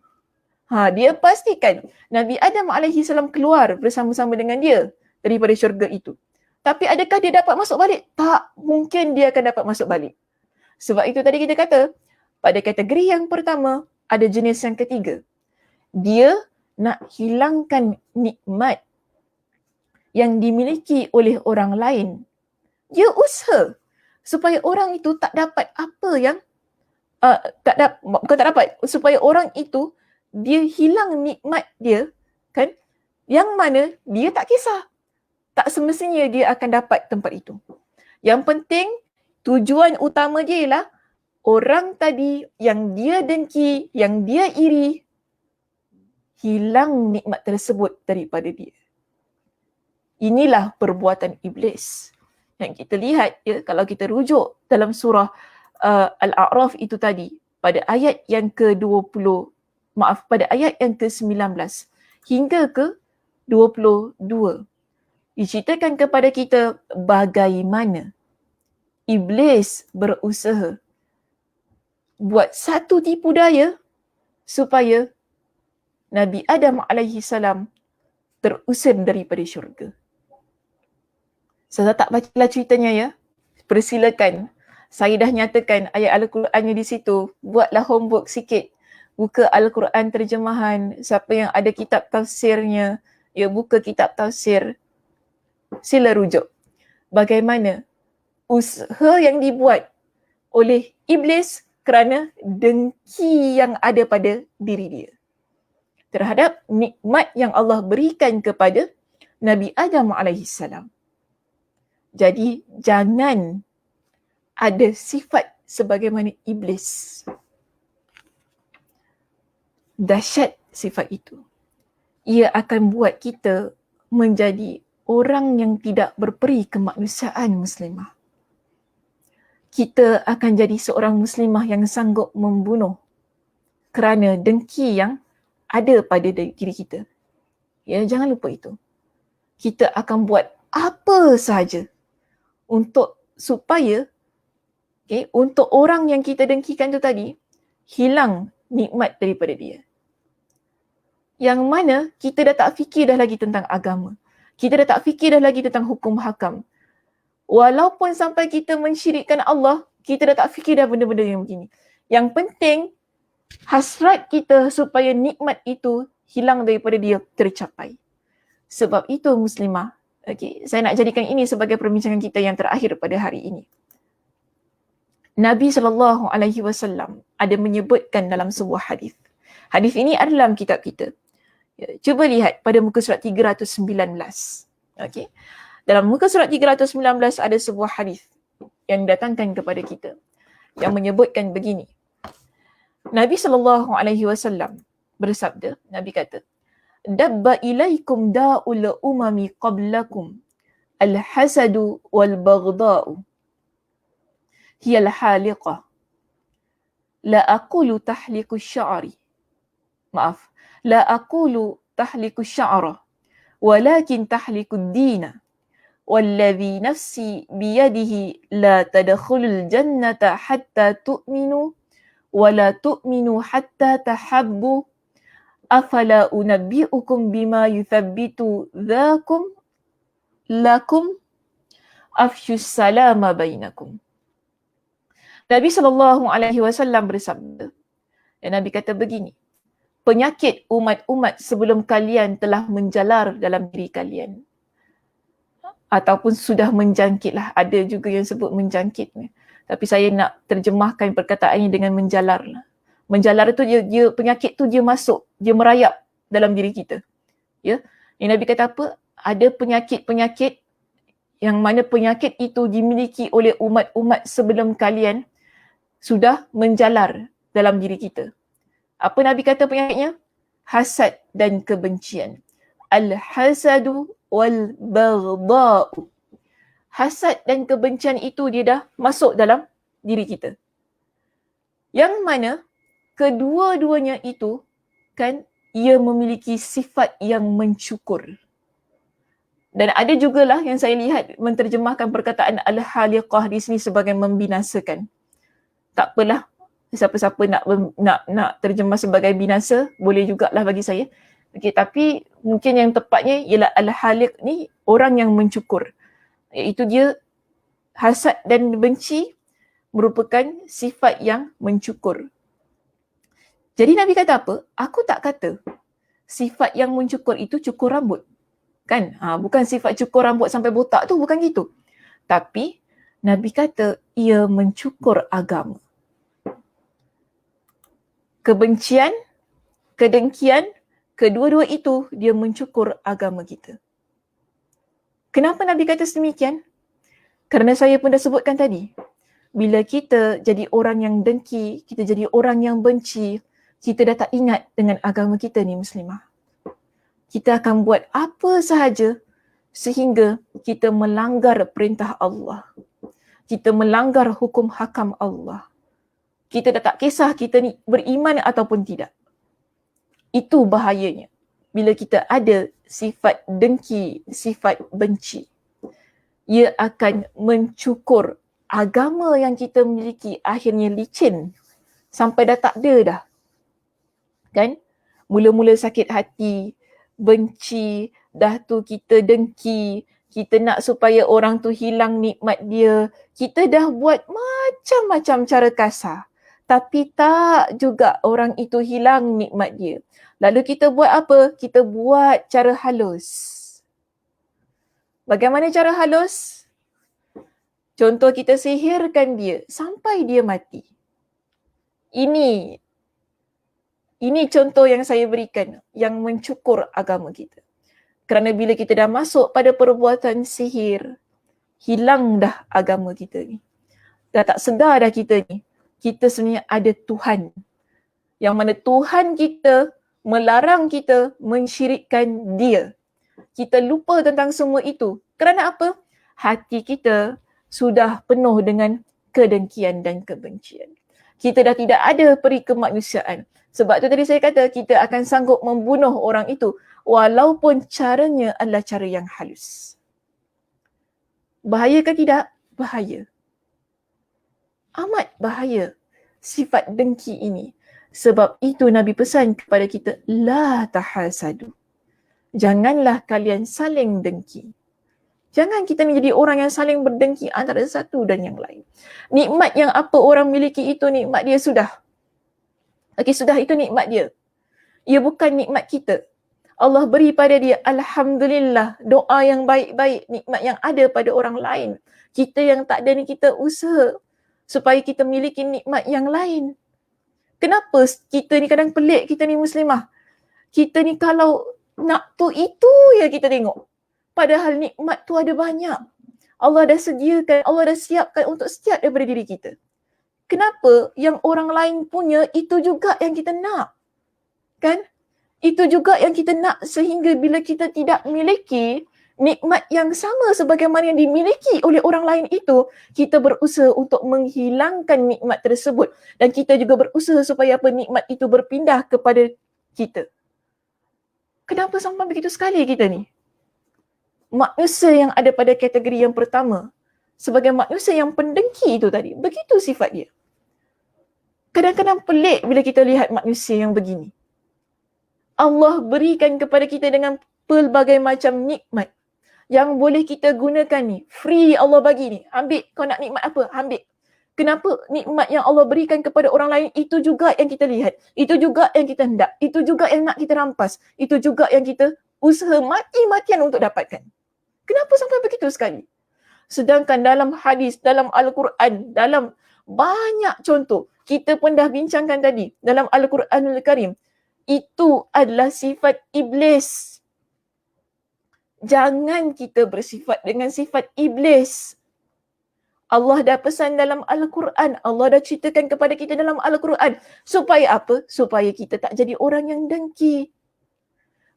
Nabi Adam AS keluar bersama-sama dengan dia daripada syurga itu. Tapi adakah dia dapat masuk balik? Tak mungkin dia akan dapat masuk balik. Sebab itu tadi kita kata, pada kategori yang pertama, ada jenis yang ketiga. Dia nak hilangkan nikmat yang dimiliki oleh orang lain. Dia usaha supaya orang itu tak dapat apa yang supaya orang itu dia hilang nikmat dia, kan? Yang mana dia tak kisah. Tak semestinya dia akan dapat tempat itu. Yang penting tujuan utama dia ialah orang tadi yang dia dengki, yang dia iri, hilang nikmat tersebut daripada dia. Inilah perbuatan iblis. Yang kita lihat ya, kalau kita rujuk dalam surah Al-A'raf itu tadi, pada ayat yang pada ayat yang ke-19 hingga ke-22, diceritakan kepada kita bagaimana iblis berusaha buat satu tipu daya supaya Nabi Adam AS terusir daripada syurga. Saya tak bacalah ceritanya ya. Persilakan. Saya dah nyatakan ayat Al-Qurannya di situ. Buatlah homework sikit. Buka Al-Quran terjemahan. Siapa yang ada kitab tafsirnya, ya buka kitab tafsir. Sila rujuk. Bagaimana usaha yang dibuat oleh iblis kerana dengki yang ada pada diri dia terhadap nikmat yang Allah berikan kepada Nabi Adam AS. Jadi jangan ada sifat sebagaimana iblis. Dahsyat sifat itu. Ia akan buat kita menjadi orang yang tidak berperi kemanusiaan muslimah. Kita akan jadi seorang muslimah yang sanggup membunuh kerana dengki yang ada pada diri kita. Ya, jangan lupa itu. Kita akan buat apa sahaja untuk supaya untuk orang yang kita dengkikan tu tadi hilang nikmat daripada dia. Yang mana kita dah tak fikir dah lagi tentang agama. Kita dah tak fikir dah lagi tentang hukum hakam. Walaupun sampai kita mensyirikkan Allah, kita dah tak fikir dah benda-benda yang begini. Yang penting hasrat kita supaya nikmat itu hilang daripada dia tercapai. Sebab itu muslimah, saya nak jadikan ini sebagai perbincangan kita yang terakhir pada hari ini. Nabi SAW ada menyebutkan dalam sebuah hadis. Hadis ini ada dalam kitab kita. Cuba lihat pada muka surat 319. Okey. Dalam muka surat 319 ada sebuah hadis yang didatangkan kepada kita yang menyebutkan begini. Nabi SAW bersabda, Nabi kata, "Dabba ilaikum da'ul umami qablakum al-hasadu wal-baghda'u hiya al-haliqah la aqulu tahliku sya'ri." Maaf, la aqulu tahliku sya'ra walakin tahliku ad-dina والذي نفسي بيده لا تدخلوا الجنة حتى تؤمنوا ولا تؤمنوا حتى تحبوا أفلا أنبئكم بما يثبت ذاكم لكم أفشوا السلام بينكم. Nabi SAW bersabda, dan Nabi kata begini, penyakit umat-umat sebelum kalian telah menjalar dalam diri kalian. Ataupun sudah menjangkitlah. Ada juga yang sebut menjangkit. Tapi saya nak terjemahkan perkataannya dengan menjalar. Menjalar tu dia penyakit tu dia masuk, dia merayap dalam diri kita. Ya. Yang Nabi kata apa? Ada penyakit-penyakit yang mana penyakit itu dimiliki oleh umat-umat sebelum kalian sudah menjalar dalam diri kita. Apa Nabi kata penyakitnya? Hasad dan kebencian. Al-hasadu wal-baghda'u. Hasad dan kebencian itu dia dah masuk dalam diri kita. Yang mana kedua-duanya itu kan ia memiliki sifat yang mencukur. Dan ada jugalah yang saya lihat menterjemahkan perkataan al-haliqah di sini sebagai membinasakan. Tak apalah, siapa-siapa nak terjemah sebagai binasa, boleh jugalah bagi saya. Okey, tapi mungkin yang tepatnya ialah al-haliq ni orang yang mencukur. Iaitu dia hasad dan benci merupakan sifat yang mencukur. Jadi Nabi kata apa? Aku tak kata sifat yang mencukur itu cukur rambut. Kan? Bukan sifat cukur rambut sampai botak tu, bukan gitu. Tapi Nabi kata ia mencukur agama. Kebencian, kedengkian, kedua-dua itu dia mencukur agama kita. Kenapa Nabi kata sedemikian? Kerana saya pun dah sebutkan tadi. Bila kita jadi orang yang dengki, kita jadi orang yang benci, kita dah tak ingat dengan agama kita ni muslimah. Kita akan buat apa sahaja sehingga kita melanggar perintah Allah. Kita melanggar hukum hakam Allah. Kita dah tak kisah kita ni beriman ataupun tidak. Itu bahayanya. Bila kita ada sifat dengki, sifat benci. Ia akan mencukur agama yang kita miliki, akhirnya licin. Sampai dah tak ada dah. Kan? Mula-mula sakit hati, benci, dah tu kita dengki, kita nak supaya orang tu hilang nikmat dia. Kita dah buat macam-macam cara kasar. Tapi tak juga orang itu hilang nikmat dia. Lalu kita buat apa? Kita buat cara halus. Bagaimana cara halus? Contoh, kita sihirkan dia sampai dia mati. Ini contoh yang saya berikan yang mencukur agama kita. Kerana bila kita dah masuk pada perbuatan sihir, hilang dah agama kita ni. Dah tak sedar dah kita ni. Kita sebenarnya ada Tuhan. Yang mana Tuhan kita melarang kita mensyirikkan dia. Kita lupa tentang semua itu. Kerana apa? Hati kita sudah penuh dengan kedengkian dan kebencian. Kita dah tidak ada peri kemanusiaan. Sebab tu tadi saya kata kita akan sanggup membunuh orang itu walaupun caranya adalah cara yang halus. Bahaya ke tidak? bahaya. Amat bahaya sifat dengki ini. Sebab itu Nabi pesan kepada kita, la tahasadu. Janganlah kalian saling dengki. Jangan kita menjadi orang yang saling berdengki antara satu dan yang lain. Nikmat yang apa orang miliki itu nikmat dia sudah. Okey, sudah, itu nikmat dia. Ia bukan nikmat kita. Allah beri pada dia, alhamdulillah, doa yang baik-baik, nikmat yang ada pada orang lain. Kita yang tak ada ni, kita usaha supaya kita miliki nikmat yang lain. Kenapa kita ni kadang pelik, kita ni muslimah. Kita ni kalau nak tu itu ya kita tengok. Padahal nikmat tu ada banyak. Allah dah sediakan, Allah dah siapkan untuk setiap daripada diri kita. Kenapa yang orang lain punya itu juga yang kita nak? Kan? Itu juga yang kita nak, sehingga bila kita tidak miliki nikmat yang sama sebagaimana yang dimiliki oleh orang lain itu, kita berusaha untuk menghilangkan nikmat tersebut, dan kita juga berusaha supaya apa, nikmat itu berpindah kepada kita. Kenapa sampai begitu sekali kita ni? Manusia yang ada pada kategori yang pertama, sebagai manusia yang pendengki itu tadi, begitu sifat dia. Kadang-kadang pelik bila kita lihat manusia yang begini. Allah berikan kepada kita dengan pelbagai macam nikmat yang boleh kita gunakan ni. Free Allah bagi ni. Ambil, kau nak nikmat apa? Ambil. Kenapa? Nikmat yang Allah berikan kepada orang lain itu juga yang kita lihat. Itu juga yang kita hendak. Itu juga yang nak kita rampas. Itu juga yang kita usaha mati-matian untuk dapatkan. Kenapa sampai begitu sekali? Sedangkan dalam hadis, dalam Al-Quran, dalam banyak contoh, kita pun dah bincangkan tadi, dalam Al-Quranul Karim, itu adalah sifat iblis. Jangan kita bersifat dengan sifat iblis. Allah dah pesan dalam Al-Quran, Allah dah ceritakan kepada kita dalam Al-Quran. Supaya apa? Supaya kita tak jadi orang yang dengki.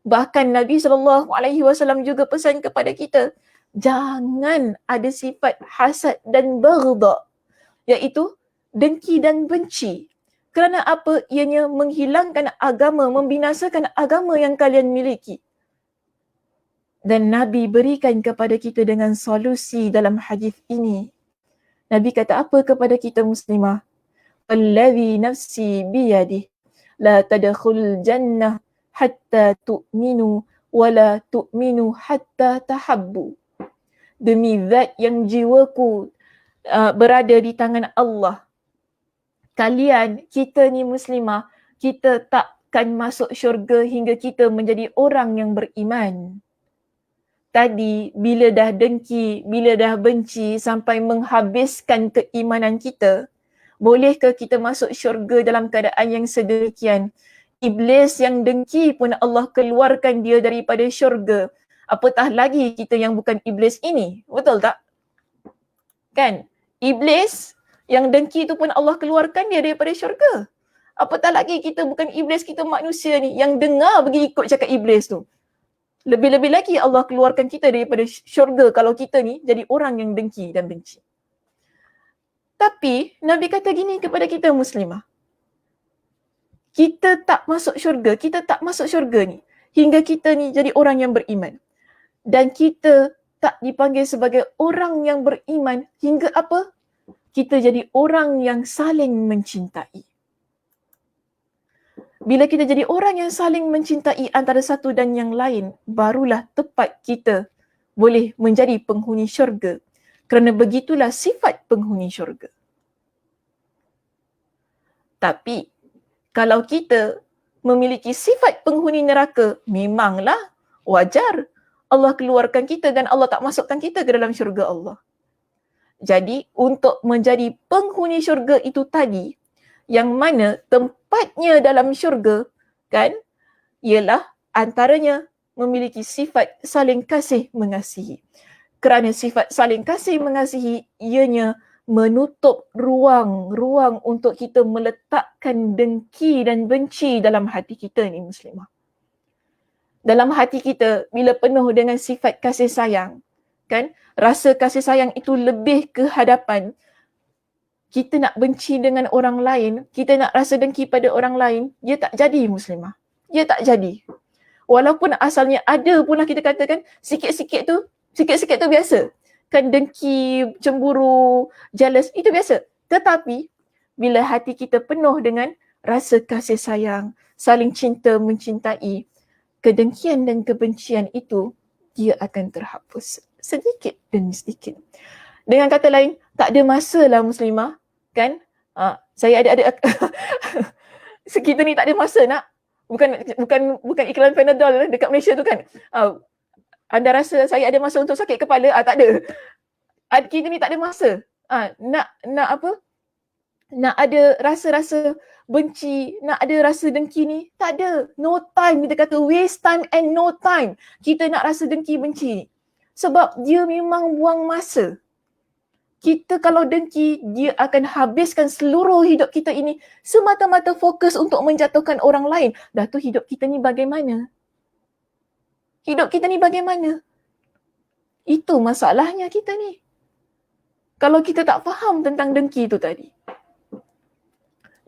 Bahkan Nabi SAW juga pesan kepada kita, jangan ada sifat hasad dan baghdha, iaitu dengki dan benci. Kerana apa? Ianya menghilangkan agama, membinasakan agama yang kalian miliki. Dan Nabi berikan kepada kita dengan solusi dalam hadis ini. Nabi kata apa kepada kita muslimah? Wallazi nafsi biyadih la tadkhul jannah hatta tu'minu wa la tu'minu hatta tahabbu. Demi zat yang jiwaku berada di tangan Allah, kalian, kita ni muslimah, kita takkan masuk syurga hingga kita menjadi orang yang beriman. Tadi, bila dah dengki, bila dah benci sampai menghabiskan keimanan kita, bolehkah kita masuk syurga dalam keadaan yang sedemikian? Iblis yang dengki pun Allah keluarkan dia daripada syurga. Apatah lagi kita yang bukan iblis ini. Betul tak? Kan? Iblis yang dengki tu pun Allah keluarkan dia daripada syurga. Apatah lagi kita bukan iblis, kita manusia ni yang dengar pergi ikut cakap iblis tu. Lebih-lebih lagi Allah keluarkan kita daripada syurga kalau kita ni jadi orang yang dengki dan benci. Tapi Nabi kata gini kepada kita muslimah. Kita tak masuk syurga, kita tak masuk syurga ni hingga kita ni jadi orang yang beriman. Dan kita tak dipanggil sebagai orang yang beriman hingga apa? Kita jadi orang yang saling mencintai. Bila kita jadi orang yang saling mencintai antara satu dan yang lain, barulah tepat kita boleh menjadi penghuni syurga. Kerana begitulah sifat penghuni syurga. Tapi, kalau kita memiliki sifat penghuni neraka, memanglah wajar Allah keluarkan kita dan Allah tak masukkan kita ke dalam syurga Allah. Jadi, untuk menjadi penghuni syurga itu tadi, yang mana tempatnya dalam syurga, kan, ialah antaranya memiliki sifat saling kasih mengasihi. Kerana sifat saling kasih mengasihi, ianya menutup ruang untuk kita meletakkan dengki dan benci dalam hati kita ni muslimah. Dalam hati kita, bila penuh dengan sifat kasih sayang, kan, rasa kasih sayang itu lebih ke hadapan. Kita nak benci dengan orang lain, kita nak rasa dengki pada orang lain, dia tak jadi muslimah. Dia tak jadi. Walaupun asalnya ada pun lah kita katakan, sikit-sikit tu biasa. kan dengki, cemburu, jealous, itu biasa. Tetapi bila hati kita penuh dengan rasa kasih sayang, saling cinta, mencintai, kedengkian dan kebencian itu dia akan terhapus sedikit demi sedikit. Dengan kata lain, tak ada masa lah Muslimah, kan? Saya ada kita ni tak ada masa nak bukan iklan Panadol dekat Malaysia tu kan. Anda rasa saya ada masa untuk sakit kepala? Tak ada. Kita ni tak ada masa. Nak apa? Nak ada rasa-rasa benci, nak ada rasa dengki ni, tak ada. No time. Kita kata waste time and no time. Kita nak rasa dengki, benci. Sebab dia memang buang masa. Kita kalau dengki, dia akan habiskan seluruh hidup kita ini semata-mata fokus untuk menjatuhkan orang lain. Dah tu hidup kita ni bagaimana? Hidup kita ni bagaimana? Itu masalahnya kita ni. Kalau kita tak faham tentang dengki tu tadi.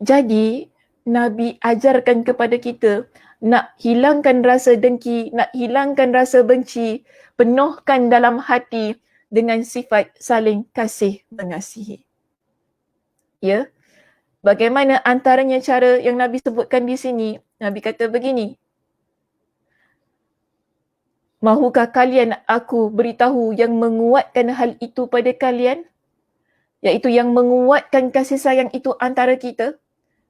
Jadi, Nabi ajarkan kepada kita nak hilangkan rasa dengki, nak hilangkan rasa benci, penuhkan dalam hati dengan sifat saling kasih mengasihi. Ya. Bagaimana antaranya cara yang Nabi sebutkan di sini? Nabi kata begini. Mahukah kalian aku beritahu yang menguatkan hal itu pada kalian? Iaitu yang menguatkan kasih sayang itu antara kita.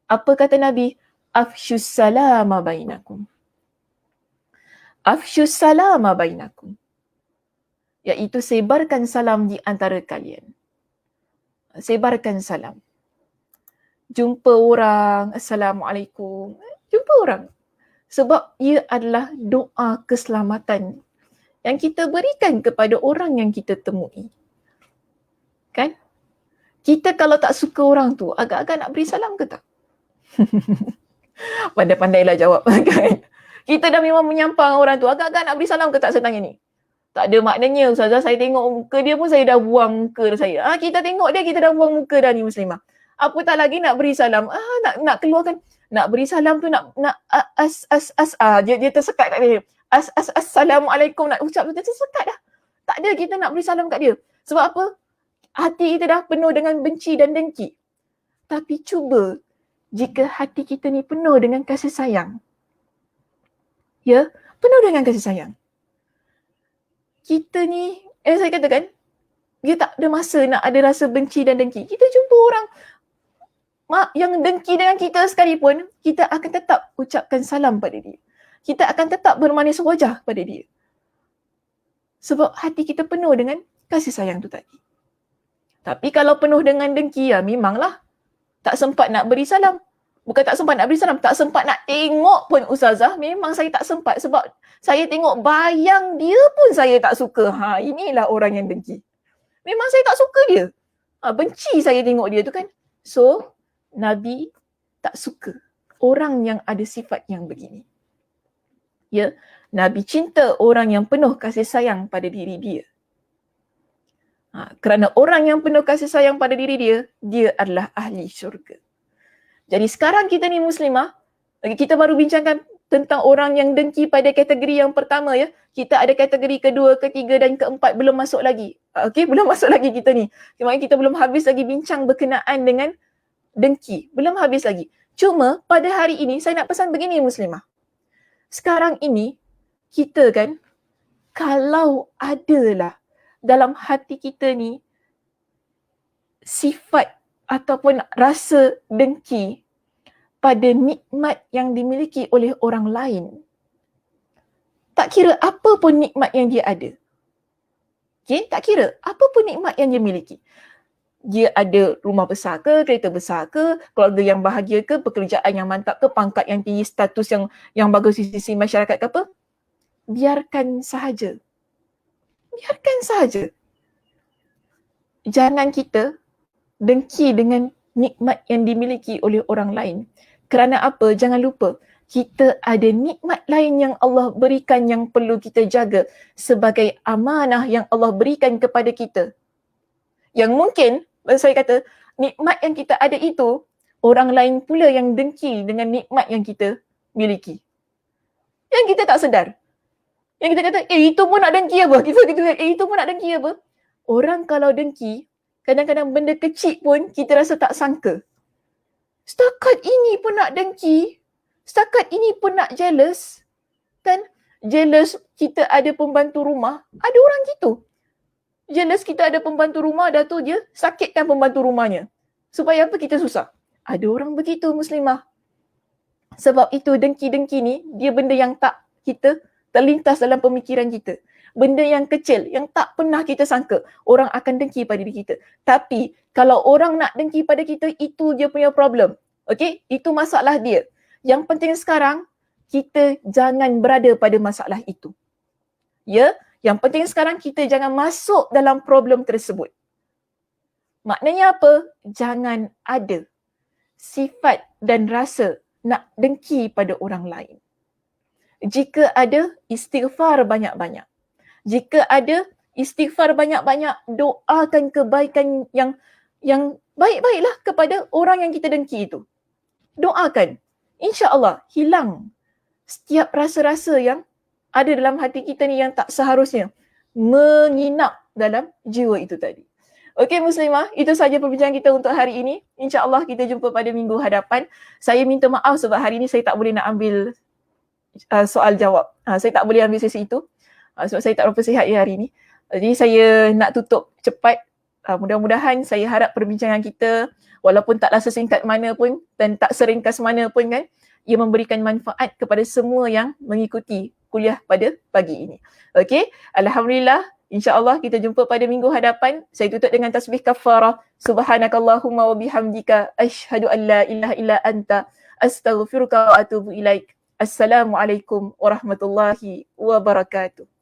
Apa kata Nabi? Afshus salama bainakum. Afshus salama bainakum. Iaitu sebarkan salam di antara kalian. Sebarkan salam. Jumpa orang, Assalamualaikum. Jumpa orang. Sebab ia adalah doa keselamatan yang kita berikan kepada orang yang kita temui. Kan? Kita kalau tak suka orang tu, agak-agak nak beri salam ke tak? Pandai-pandailah jawab kan. Kita dah memang menyampang orang tu, agak-agak nak beri salam ke tak saya tanya ni? Tak ada maknanya Ustazah, saya tengok muka dia pun saya dah buang muka saya. Kita tengok dia, kita dah buang muka dah ni Muslimah. Apa tak lagi nak beri salam? Nak keluarkan, nak beri salam tu nak dia tersekat kat dia. Assalamualaikum nak ucap tu tersekat dah. Tak ada kita nak beri salam kat dia. Sebab apa? Hati kita dah penuh dengan benci dan dengki. Tapi cuba jika hati kita ni penuh dengan kasih sayang. Ya, penuh dengan kasih sayang. Kita ni, saya katakan, dia tak ada masa nak ada rasa benci dan dengki. Kita jumpa orang yang dengki dengan kita sekalipun, kita akan tetap ucapkan salam pada dia. Kita akan tetap bermanis wajah pada dia. Sebab hati kita penuh dengan kasih sayang tu tadi. Tapi kalau penuh dengan dengki, memanglah tak sempat nak beri salam. Bukan tak sempat nak beri salam, tak sempat nak tengok pun Ustazah. Memang saya tak sempat sebab saya tengok bayang dia pun saya tak suka. Inilah orang yang dengki. Memang saya tak suka dia. Benci saya tengok dia tu kan. So, Nabi tak suka orang yang ada sifat yang begini. Ya, Nabi cinta orang yang penuh kasih sayang pada diri dia. Kerana orang yang penuh kasih sayang pada diri dia, dia adalah ahli syurga. Jadi sekarang kita ni Muslimah, kita baru bincangkan tentang orang yang dengki pada kategori yang pertama ya. Kita ada kategori kedua, ketiga dan keempat belum masuk lagi. Okey, belum masuk lagi kita ni. Maknanya kita belum habis lagi bincang berkenaan dengan dengki. Belum habis lagi. Cuma pada hari ini saya nak pesan begini Muslimah. Sekarang ini kita kan, kalau adalah dalam hati kita ni sifat ataupun rasa dengki pada nikmat yang dimiliki oleh orang lain. Tak kira apa pun nikmat yang dia ada. Okay? Tak kira apa pun nikmat yang dia miliki. Dia ada rumah besar ke, kereta besar ke, keluarga yang bahagia ke, pekerjaan yang mantap ke, pangkat yang tinggi, status yang bagus di sisi masyarakat ke apa. Biarkan sahaja. Biarkan sahaja. Jangan kita dengki dengan nikmat yang dimiliki oleh orang lain. Kerana apa? Jangan lupa, kita ada nikmat lain yang Allah berikan yang perlu kita jaga sebagai amanah yang Allah berikan kepada kita. Yang mungkin, saya kata, nikmat yang kita ada itu, orang lain pula yang dengki dengan nikmat yang kita miliki. Yang kita tak sedar. Yang kita kata, itu pun nak dengki apa? Itu pun nak dengki apa? Orang kalau dengki, kadang-kadang benda kecil pun kita rasa tak sangka. Setakat ini pun nak dengki, setakat ini pun nak jealous. Kan? Jealous kita ada pembantu rumah, ada orang gitu. Jealous kita ada pembantu rumah, dah tu dia sakitkan pembantu rumahnya. Supaya apa kita susah? Ada orang begitu muslimah. Sebab itu dengki-dengki ni, dia benda yang tak kita terlintas dalam pemikiran kita. Benda yang kecil, yang tak pernah kita sangka orang akan dengki pada diri kita. Tapi kalau orang nak dengki pada kita, itu dia punya problem. Okay? Itu masalah dia. Yang penting sekarang, kita jangan berada pada masalah itu. Ya? Yang penting sekarang kita jangan masuk dalam problem tersebut. Maknanya apa? Jangan ada sifat dan rasa nak dengki pada orang lain. Jika ada, istighfar banyak-banyak. Jika ada, istighfar banyak-banyak, doakan kebaikan yang baik-baiklah kepada orang yang kita dengki itu. Doakan. InsyaAllah hilang setiap rasa-rasa yang ada dalam hati kita ni yang tak seharusnya menginap dalam jiwa itu tadi. Okey muslimah, itu saja perbincangan kita untuk hari ini. InsyaAllah kita jumpa pada minggu hadapan. Saya minta maaf sebab hari ini saya tak boleh nak ambil soal jawab. Saya tak boleh ambil sesi itu sebab saya tak berapa sihat ya hari ini. Jadi saya nak tutup cepat. Mudah-mudahan saya harap perbincangan kita walaupun taklah sesingkat mana pun dan tak seringkas mana pun kan, ia memberikan manfaat kepada semua yang mengikuti kuliah pada pagi ini. Okey, alhamdulillah. InsyaAllah kita jumpa pada minggu hadapan. Saya tutup dengan tasbih kafarah. Subhanakallahumma wa bihamdika asyhadu an la ilaha illa anta astaghfiruka wa atubu ilaik. Assalamualaikum warahmatullahi wabarakatuh.